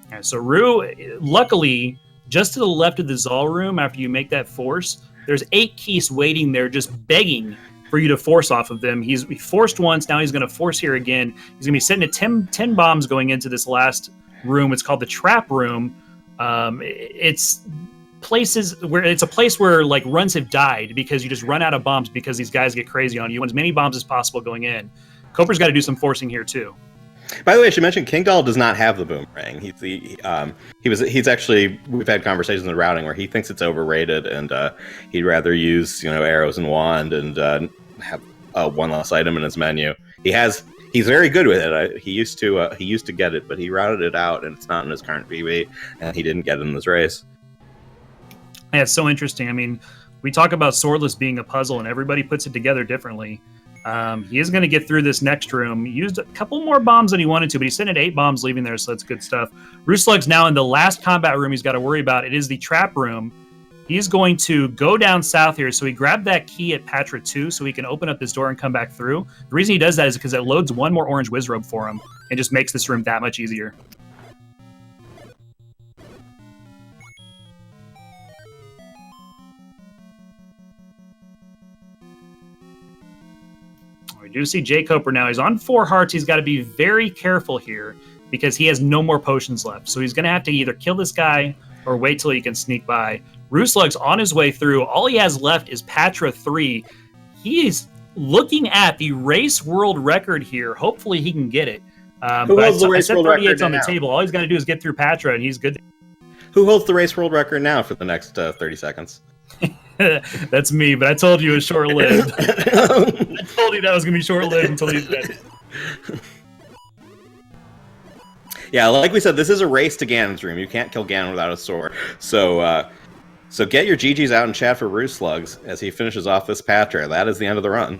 All right, so Rue, luckily, just to the left of the Zal room, after you make that force, there's 8 keys waiting there just begging for you to force off of them. He forced once, now he's going to force here again. He's going to be setting 10 bombs going into this last room. It's called the Trap Room. It's a place where like runs have died because you just run out of bombs because these guys get crazy on you. You want as many bombs as possible going in. Coper's got to do some forcing here too. By the way, I should mention King Doll does not have the boomerang. He's actually, we've had conversations in routing where he thinks it's overrated and he'd rather use arrows and wand and have one less item in his menu. He's very good with it. He used to get it, but he routed it out and it's not in his current PB and he didn't get it in this race. Yeah, it's so interesting. I mean, we talk about Swordless being a puzzle and everybody puts it together differently. He is going to get through this next room. He used a couple more bombs than he wanted to, but he's sitting at 8 bombs leaving there, so that's good stuff. Rooslug's now in the last combat room he's got to worry about. It is the Trap Room. He's going to go down south here, so he grabbed that key at Patra 2 so he can open up this door and come back through. The reason he does that is because it loads 1 more orange Wizrobe for him and just makes this room that much easier. We do see Jay Coper now. He's on 4 hearts. He's got to be very careful here because he has no more potions left. So he's going to have to either kill this guy or wait till he can sneak by. Rooslug's on his way through. All he has left is Patra 3. He's looking at the race world record here. Hopefully he can get it. Who holds the race world record on the table. All he's got to do is get through Patra, and he's good. Who holds the race world record now for the next 30 seconds? That's me, but I told you it was short-lived. I told you that was going to be short-lived until he's dead. Yeah, like we said, this is a race to Ganon's room. You can't kill Ganon without a sword. So get your GGs out in chat for Rooslugs as he finishes off this Patra. That is the end of the run.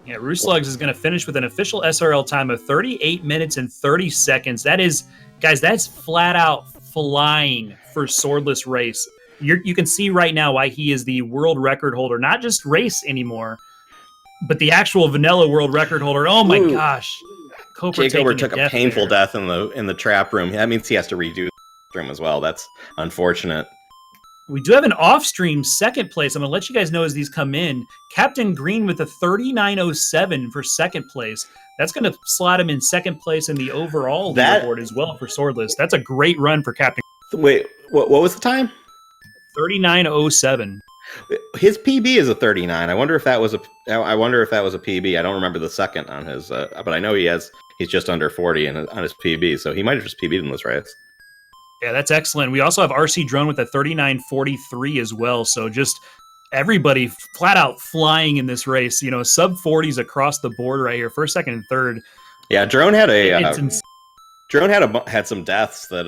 Yeah, Rooslugs is going to finish with an official SRL time of 38 minutes and 30 seconds. That is, guys, that's flat-out flying for Swordless race. You can see right now why he is the world record holder, not just race anymore, but the actual vanilla world record holder. Oh my gosh. Jay Coper took a painful death in the Trap Room. That means he has to redo the room as well. That's unfortunate. We do have an off-stream second place. I'm going to let you guys know as these come in. Captain Green with a 39.07 for second place. That's going to slot him in second place in the overall leaderboard as well for Swordless. That's a great run for Captain. Wait, what was the time? 39.07. His PB is a 39. I wonder if that was a PB. I don't remember the second on his, but I know he's just under 40 on his PB, so he might have just PB'd in this race. Yeah, that's excellent. We also have RC Drone with a 39.43 as well. So just everybody flat out flying in this race. Sub 40s across the board right here, first, second, and third. Yeah, Drone had a Drone had some deaths that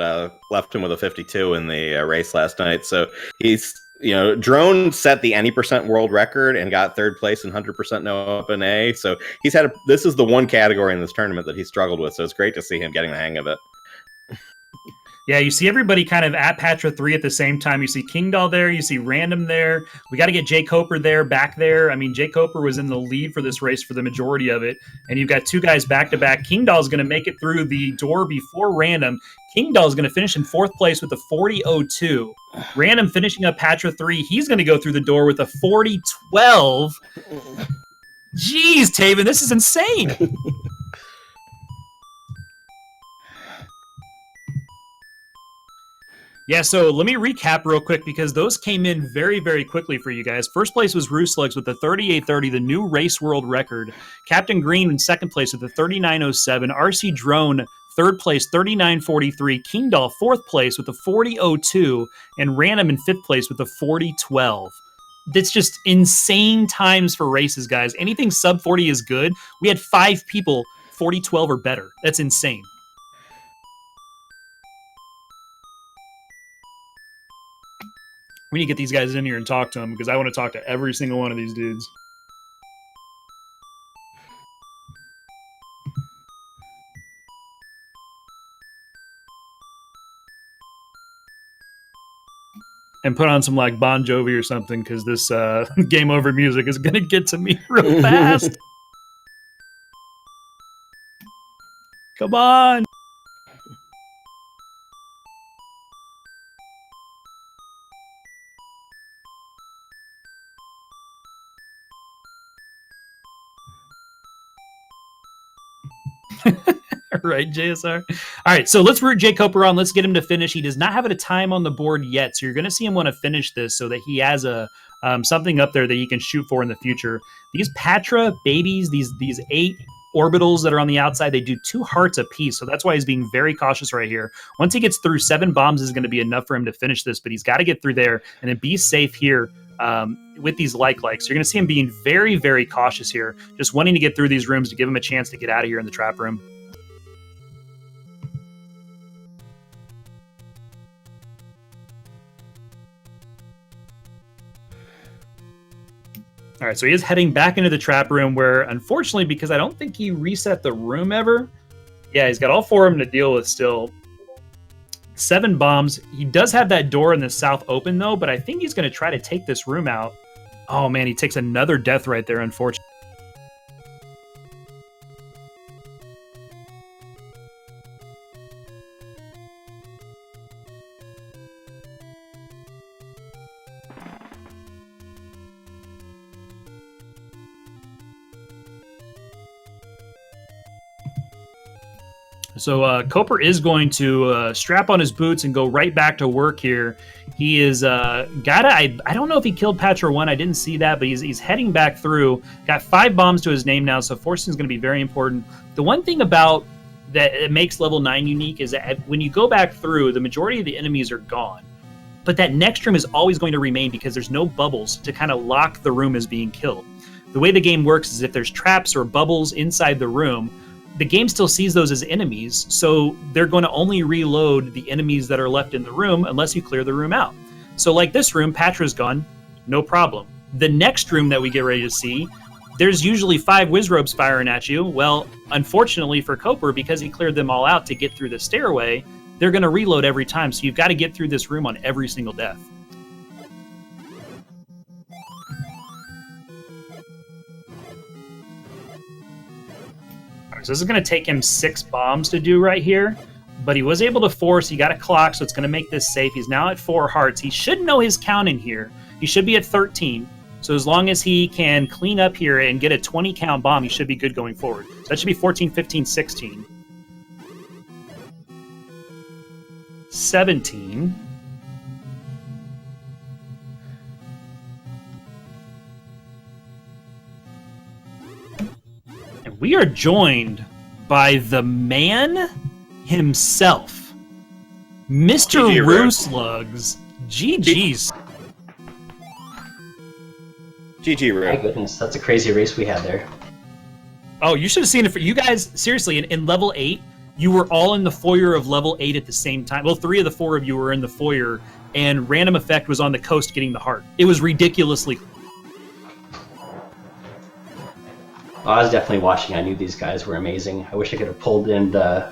left him with a 52 in the race last night. So he's, Drone set the any percent world record and got third place in 100% no open A. So this is the one category in this tournament that he struggled with. So it's great to see him getting the hang of it. Yeah, you see everybody kind of at Patra 3 at the same time. You see King Doll there. You see Random there. We got to get Jay Coper back there. I mean, Jay Coper was in the lead for this race for the majority of it. And you've got two guys back-to-back. King Doll is going to make it through the door before Random. King Doll is going to finish in fourth place with a 40.02. Random finishing up Patra 3. He's going to go through the door with a 40.12. Jeez, Taven, this is insane. Yeah, so let me recap real quick because those came in very, very quickly for you guys. First place was Rooslugs with the 38.30, the new race world record. Captain Green in second place with the 39.07. RC Drone, third place, 39.43. King Doll, fourth place with the 40.02. And Random in fifth place with the 40.12. That's just insane times for races, guys. Anything sub 40 is good. We had 5 people 40.12 or better. That's insane. We need to get these guys in here and talk to them because I want to talk to every single one of these dudes. And put on some like Bon Jovi or something because this game over music is going to get to me real fast. Come on. Right, JSR. All right, so let's root Jay Coper on. Let's get him to finish. He does not have a time on the board yet, so you're going to see him want to finish this so that he has a something up there that he can shoot for in the future. These Patra babies, these 8 orbitals that are on the outside, they do 2 hearts apiece, so that's why he's being very cautious right here. Once he gets through 7 bombs is going to be enough for him to finish this, but he's got to get through there and then be safe here. With these likes. You're going to see him being very, very cautious here, just wanting to get through these rooms to give him a chance to get out of here in the trap room. All right, so he is heading back into the trap room where, unfortunately, because I don't think he reset the room ever, yeah, he's got all 4 of them to deal with still. 7 bombs. He does have that door in the south open, though, but I think he's going to try to take this room out. Oh, man, he takes another death right there, unfortunately. So Coper is going to strap on his boots and go right back to work here. He is I don't know if he killed Patra 1. I didn't see that, but he's heading back through. Got 5 bombs to his name now, so forcing is going to be very important. The one thing about that it makes level 9 unique is that when you go back through, the majority of the enemies are gone. But that next room is always going to remain because there's no bubbles to kind of lock the room as being killed. The way the game works is if there's traps or bubbles inside the room, the game still sees those as enemies, so they're going to only reload the enemies that are left in the room unless you clear the room out. So like this room, Patra's gone, no problem. The next room that we get ready to see, there's usually 5 Wizrobes firing at you. Well, unfortunately for Coper, because he cleared them all out to get through the stairway, they're going to reload every time, so you've got to get through this room on every single death. So this is going to take him 6 bombs to do right here, but he was able to force. He got a clock, so it's going to make this safe. He's now at 4 hearts. He should know his count in here. He should be at 13. So as long as he can clean up here and get a 20 count bomb, he should be good going forward. So that should be 14, 15, 16. 17. We are joined by the man himself, Mr. Rooslugs. GG's. GG, Ru. My goodness, that's a crazy race we had there. Oh, you should have seen it. For you guys, seriously, in level 8, you were all in the foyer of level 8 at the same time. Well, 3 of the 4 of you were in the foyer, and Random Effect was on the coast getting the heart. It was ridiculously. I was definitely watching. I knew these guys were amazing. I wish I could have pulled in the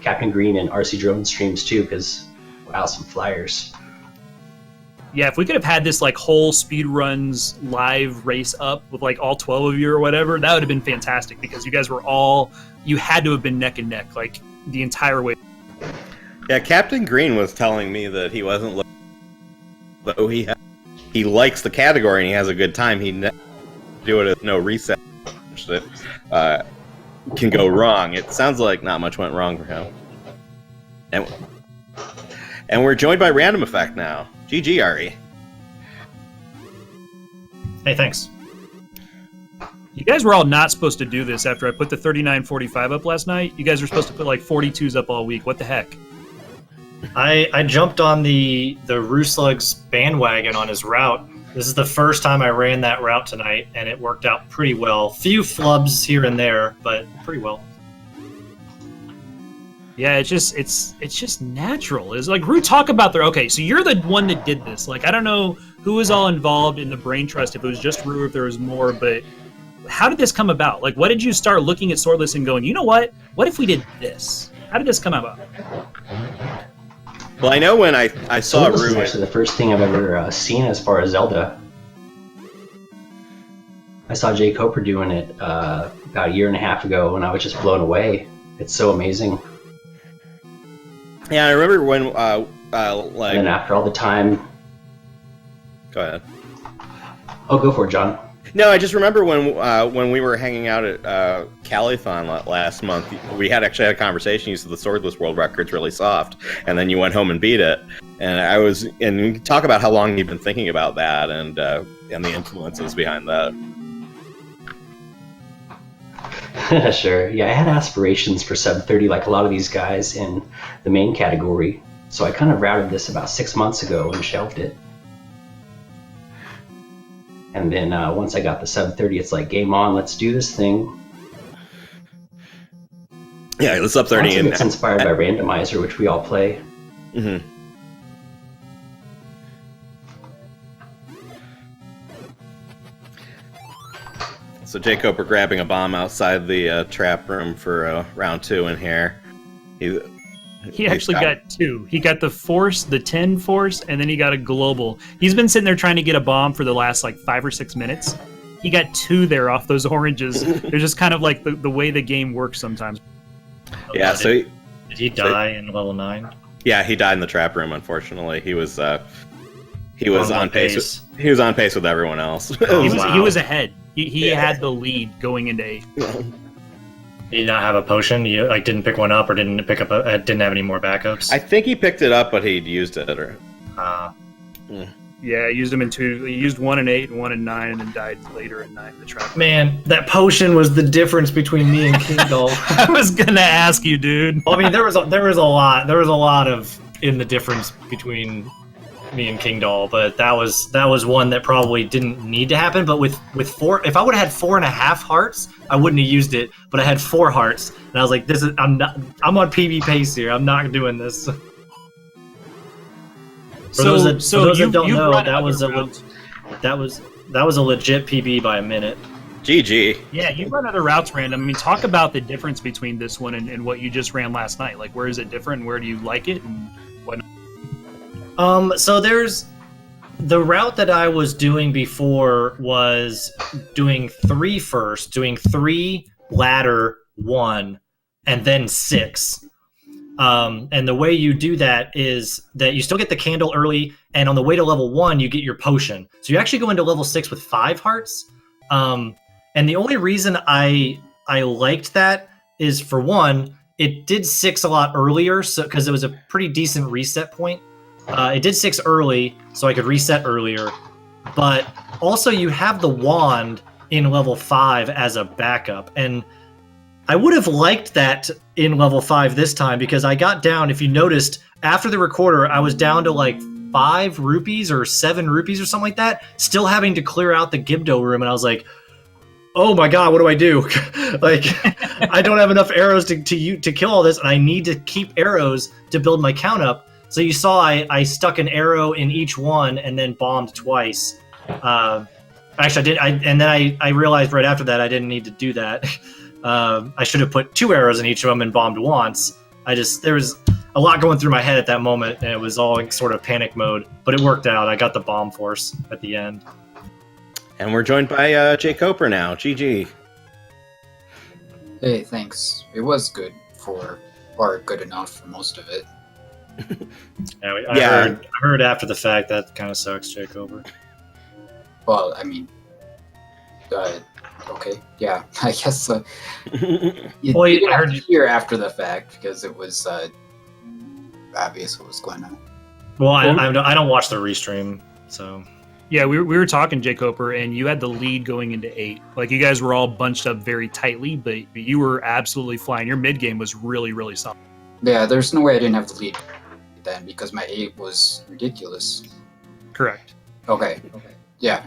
Captain Green and RC Drone streams too, because wow, some flyers. Yeah, if we could have had this like whole speedruns live race up with like all 12 of you or whatever, that would have been fantastic, because you guys were all, you had to have been neck and neck like the entire way. Yeah, Captain Green was telling me that he wasn't looking, but he likes the category and he has a good time. He do it with no reset that can go wrong. It sounds like not much went wrong for him. And we're joined by Random Effect now. GG, Ari. Hey, thanks. You guys were all not supposed to do this after I put the 3945 up last night. You guys were supposed to put like 42s up all week. What the heck? I jumped on the Ruslug's bandwagon on his route. This is the first time I ran that route tonight, and it worked out pretty well. Few flubs here and there, but pretty well. Yeah, it's just natural. It's like, Rue, talk about their. Okay, so you're the one that did this. Like, I don't know who was all involved in the brain trust, if it was just Rue or if there was more, but how did this come about? Like, what did you start looking at Swordless and going, you know what? What if we did this? How did this come about? Well, I know when I saw Swordless Rue. is actually the first thing I've ever seen as far as Zelda. I saw Jay Coper doing it about a year and a half ago, and I was just blown away. It's so amazing. Yeah, I remember when like. And then after all the time, Go ahead. oh, go for it, John. No, I just remember when we were hanging out at Calithon last month, we actually had a conversation. You said the Swordless World Record's really soft, and then you went home and beat it. And we talk about how long you've been thinking about that and the influences behind that. Sure. Yeah, I had aspirations for sub 30 like a lot of these guys in the main category. So I kind of routed this about 6 months ago and shelved it. And then once I got the sub 30, it's like, game on, let's do this thing. Yeah, the sub 30. It's inspired by Randomizer, which we all play. Mm-hmm. So Jay Coper grabbing a bomb outside the trap room for round 2 in here. He actually got 2. He got the Force, the 10 Force, and then he got a Global. He's been sitting there trying to get a bomb for the last like 5 or 6 minutes. He got 2 there off those oranges. They're just kind of like the way the game works sometimes. Yeah, so did he die in level 9? Yeah, he died in the trap room. Unfortunately, he was on pace. He was on pace with everyone else. He was ahead. He had the lead going into 8. Did he not have a potion? You like didn't pick one up, or didn't pick up? Didn't have any more backups. I think he picked it up, but he'd used it. Yeah, he used them in 2. He used 1 in 8 and 1 in 9, and then died later in 9 in the trap. Man, that potion was the difference between me and King Doll. I was gonna ask you, dude. I mean, there was a lot of in the difference between me and King Doll, but that was one that probably didn't need to happen. But with 4, if I would have had 4.5 hearts, I wouldn't have used it. But I had 4 hearts, and I was like, I'm on PB pace here. I'm not doing this. For those that don't know, that was a legit PB by a minute. GG. Yeah, you run other routes, Random. I mean, talk about the difference between this one and what you just ran last night. Like, where is it different, and where do you like it, and whatnot? So there's the route that I was doing before was doing 3 first, doing 3 ladder 1, and then 6. And the way you do that is that you still get the candle early, and on the way to level 1, you get your potion. So you actually go into level 6 with 5 hearts. And the only reason I liked that is, for one, it did 6 a lot earlier, so because it was a pretty decent reset point. It did 6 early, so I could reset earlier. But also, you have the wand in level 5 as a backup, and I would have liked that in level 5 this time, because I got down, if you noticed, after the recorder, I was down to like 5 rupees or 7 rupees or something like that, still having to clear out the Gibdo room, and I was like, oh my god, what do I do? Like, I don't have enough arrows to kill all this, and I need to keep arrows to build my count up. So you saw I stuck an arrow in each one and then bombed twice. Actually, I did. And then I realized right after that I didn't need to do that. I should have put 2 arrows in each of them and bombed once. There was a lot going through my head at that moment, and it was all in sort of panic mode. But it worked out. I got the bomb force at the end. And we're joined by Jay Coper now. GG. Hey, thanks. It was good or good enough for most of it. I heard after the fact that kind of sucks, Jacob. Well, I mean, okay, yeah, I guess. You didn't have to hear after the fact because it was obvious what was going on. Well, I don't watch the restream, so. Yeah, we were talking, Jay Coper, and you had the lead going into 8. Like, you guys were all bunched up very tightly, but you were absolutely flying. Your mid game was really, really solid. Yeah, there's no way I didn't have the lead then because my 8 was ridiculous. Correct. Okay. Yeah.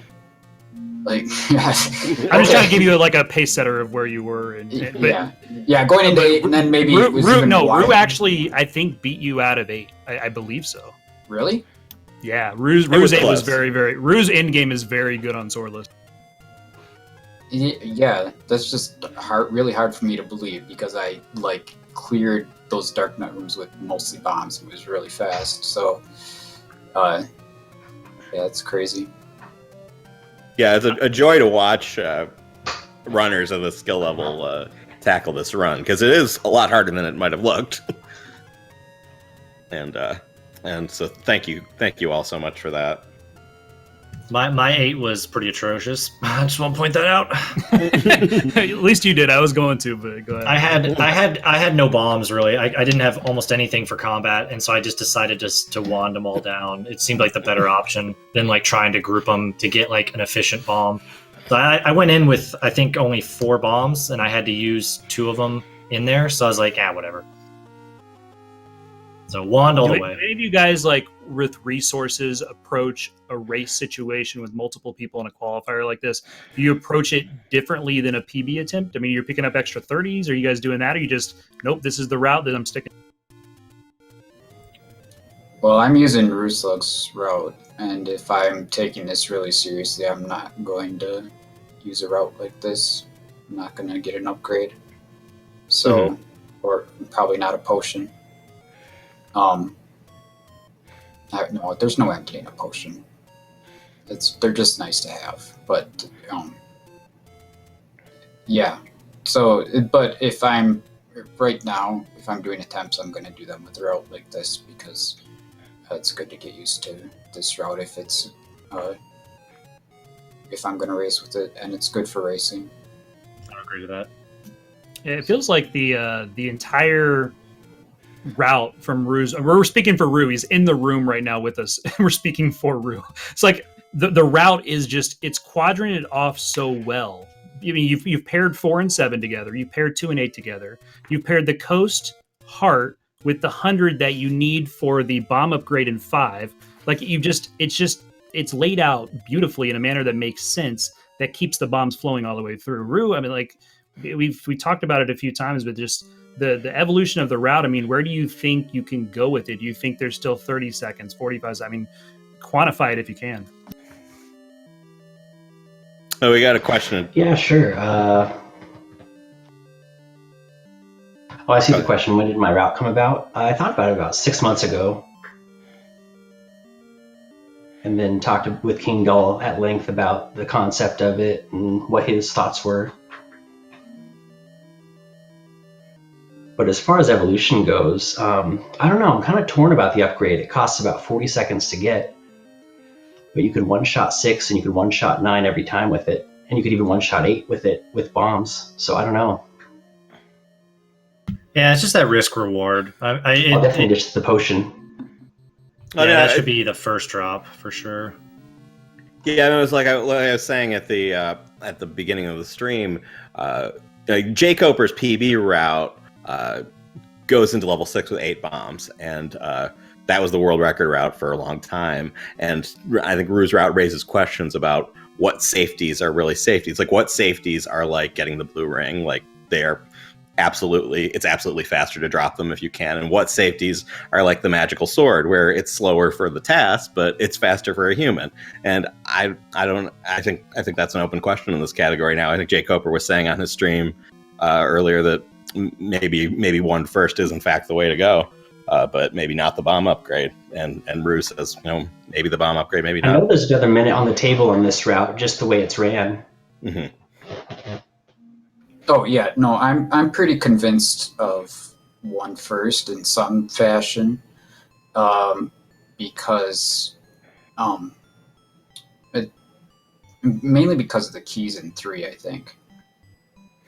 Like, I'm just trying to give you a pace setter of where you were. Yeah, going into 8, and then maybe Rue actually, I think, beat you out of 8. I believe so. Really? Yeah, Rue's 8 was very, very... Rue's end game is very good on Swordless. Yeah, that's just really hard for me to believe because I, cleared those Dark Knight rooms with mostly bombs. It was really fast, so... yeah, it's crazy. Yeah, it's a joy to watch runners of the skill level tackle this run, because it is a lot harder than it might have looked. And so thank you all so much for that. My 8 was pretty atrocious. I just want to point that out. At least you did. I was going to, but go ahead. I had no bombs really. I didn't have almost anything for combat, and so I just decided to wand them all down. It seemed like the better option than trying to group them to get an efficient bomb. So I went in with I think only 4 bombs, and I had to use 2 of them in there. So I was like, whatever. So wand all the way. Any of you guys with resources approach a race situation with multiple people in a qualifier like this? Do you approach it differently than a PB attempt? I mean, you're picking up extra 30s. Are you guys doing that? Or are you just, nope, this is the route that I'm sticking? Well, I'm using Ruslug's route, and if I'm taking this really seriously, I'm not going to use a route like this. I'm not going to get an upgrade. So, or probably not a potion. No, there's no way I'm getting a potion. They're just nice to have, but yeah. So, but if I'm doing attempts, I'm going to do them with a route like this because it's good to get used to this route if I'm going to race with it, and it's good for racing. I agree to that. It feels like the entire route from Rue's. We're speaking for Rue. He's in the room right now with us. We're speaking for Rue. It's like the route is just, it's quadranted off so well. I mean, you've paired 4 and 7 together. You paired 2 and 8 together. You paired the coast heart with the 100 that you need for the bomb upgrade in 5. It's laid out beautifully in a manner that makes sense, that keeps the bombs flowing all the way through. Rue, I mean, we talked about it a few times, but just the evolution of the route. I mean, where do you think you can go with it? Do you think there's still 30 seconds, 45 seconds? I mean, quantify it if you can. Oh, we got a question. Yeah, sure. I see the question. When did my route come about? I thought about it about 6 months ago. And then talked with King Gull at length about the concept of it and what his thoughts were. But as far as evolution goes, I don't know. I'm kind of torn about the upgrade. It costs about 40 seconds to get. But you could one-shot 6 and you could one-shot 9 every time with it. And you could even one-shot 8 with it with bombs. So I don't know. Yeah, it's just that risk reward. I'll definitely ditch the potion. That should be the first drop for sure. Yeah, it was like I was saying at the beginning of the stream. Jay Coper's PB route goes into level 6 with 8 bombs, and that was the world record route for a long time. And I think Rue's route raises questions about what safeties are really safeties. Like, what safeties are like getting the blue ring? Like, they're it's absolutely faster to drop them if you can, and what safeties are like the magical sword, where it's slower for the task but it's faster for a human. And I think that's an open question in this category now. I think Jay Coper was saying on his stream earlier that maybe one first is in fact the way to go, but maybe not the bomb upgrade. And Rue says, maybe the bomb upgrade, maybe not. I know there's another minute on the table on this route, just the way it's ran. Mm-hmm. Oh yeah, no, I'm pretty convinced of one first in some fashion, because, mainly because of the keys in 3, I think.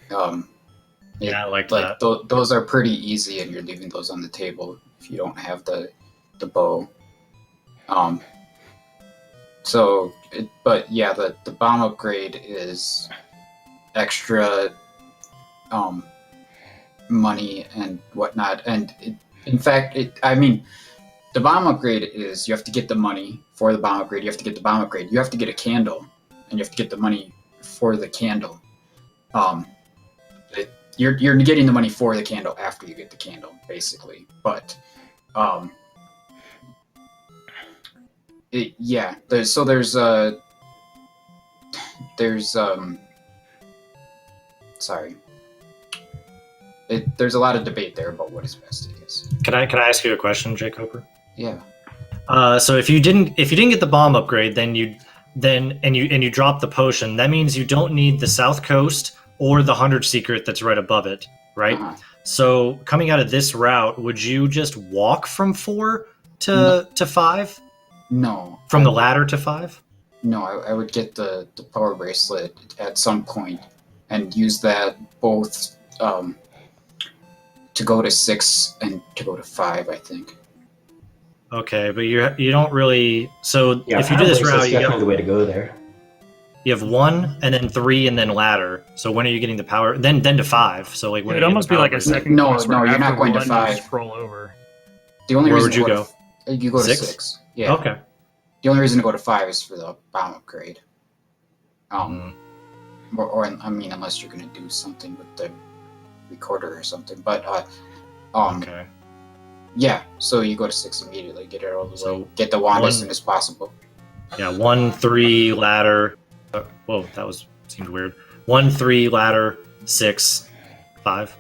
Yeah, I like that. Those are pretty easy, and you're leaving those on the table if you don't have the bow. But yeah, the bomb upgrade is extra money and whatnot, and the bomb upgrade is you have to get the money for the bomb upgrade, you have to get the bomb upgrade, you have to get a candle, and you have to get the money for the candle. You're getting the money for the candle after you get the candle, basically. But there's a lot of debate there about what is best, I guess. Can I ask you a question, Jay Coper? Yeah. So if you didn't get the bomb upgrade, and you drop the potion, that means you don't need the South Coast or the 100 secret that's right above it, right? Uh-huh. So coming out of this route, would you just walk from 4 to 5? No. From the ladder to 5? No, I would get the power bracelet at some point and use that both to go to 6 and to go to 5, I think. Okay, but you don't really. So Yeah, if you do this route, that's definitely the way to go there. You have 1 and then 3 and then ladder. So when are you getting the power? Then to 5. So like when It'd almost be like a second. No, quest where you're not after going to 1, you 5. just roll over. The only Where reason would you go? You go to 6? 6. Yeah. Okay. The only reason to go to 5 is for the bomb upgrade. Or unless you're going to do something with the recorder or something. But Okay. Yeah. So you go to 6 immediately. Get it all the So way. Get the wand as 1 soon as possible. Yeah, 1, 3 ladder. Whoa, seemed weird. 1, 3 ladder, 6, 5.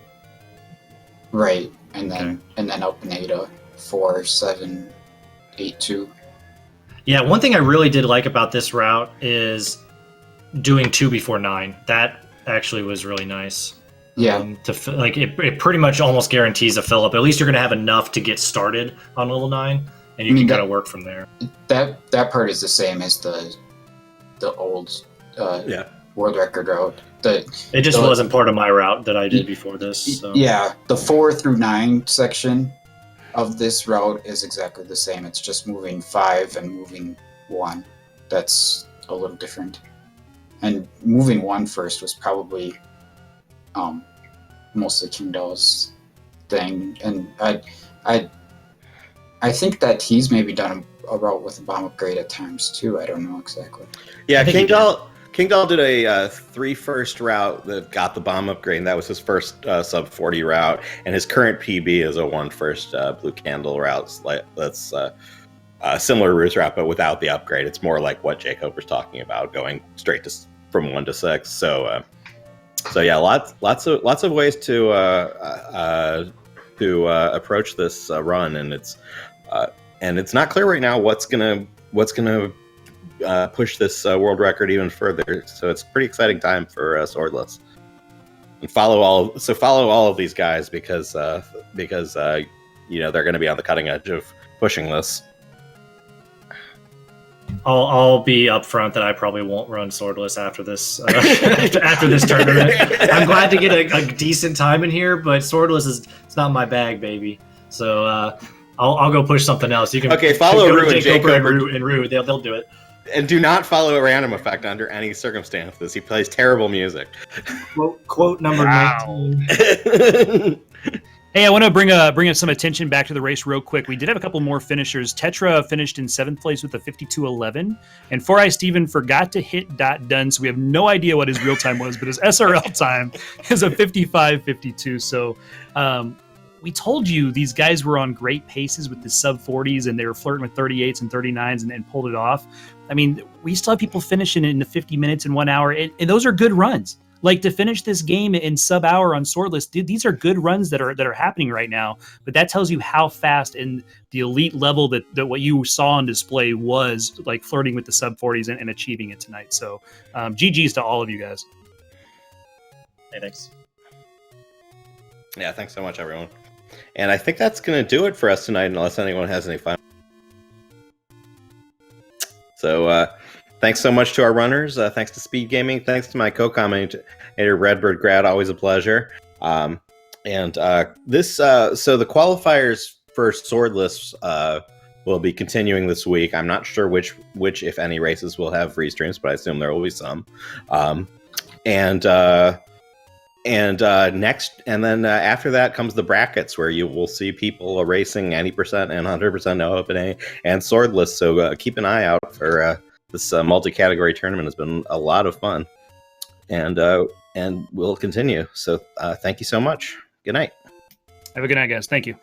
Right, and then up and 8, 4, 7, 8, 2. Yeah, one thing I really did like about this route is doing 2 before 9. That actually was really nice. Yeah. It pretty much almost guarantees a fill up. At least you're gonna have enough to get started on level 9, and you can kind of work from there. That part is the same as the old world record route. It just wasn't part of my route that I did before this. So. Yeah, the 4 through 9 section of this route is exactly the same. It's just moving 5 and moving 1. That's a little different. And moving 1 first was probably mostly King Doll's thing. And I think that he's maybe done a route with a bomb upgrade at times too. I don't know exactly. Yeah, King Doll did a 3 first route that got the bomb upgrade, and that was his first sub 40 route. And his current PB is a 1 first blue candle route. That's a similar route route, but without the upgrade. It's more like what Jay Coper's talking about, going straight from 1 to 6. So yeah, lots of ways to approach this run, and it's not clear right now what's gonna push this world record even further. So it's a pretty exciting time for Swordless. And follow all of these guys because they're going to be on the cutting edge of pushing this. I'll be upfront that I probably won't run Swordless after this after this tournament. I'm glad to get a decent time in here, but Swordless it's not my bag, baby. So I'll go push something else. You can follow Rue and Jay Coper and Rue. They'll do it. And do not follow a Random Effect under any circumstances. He plays terrible music. Quote number 19. Hey, Hey, I want to bring some attention back to the race real quick. We did have a couple more finishers. Tetra finished in 7th place with a 52.11, and Four Eye Steven forgot to hit .done, so we have no idea what his real time was, but his SRL time is a 55.52. So we told you these guys were on great paces with the sub 40s, and they were flirting with 38s and 39s and pulled it off. I mean, we still have people finishing in the 50 minutes and 1 hour, and those are good runs. Like, to finish this game in sub-hour on Swordless, dude, these are good runs that are happening right now. But that tells you how fast in the elite level that what you saw on display was, like, flirting with the sub-40s and achieving it tonight. So GG's to all of you guys. Hey, thanks. Yeah, thanks so much, everyone. And I think that's going to do it for us tonight, unless anyone has any final. So, thanks so much to our runners. Thanks to SpeedGaming. Thanks to my co-commentator, Redbird Grad. Always a pleasure. So the qualifiers for Swordless will be continuing this week. I'm not sure which, if any, races will have restreams, but I assume there will be some. After that comes the brackets, where you will see people racing 90% and 100% no opening and Swordless. So keep an eye out for this multi-category tournament. Has been a lot of fun, and we'll continue. So thank you so much. Good night. Have a good night, guys. Thank you.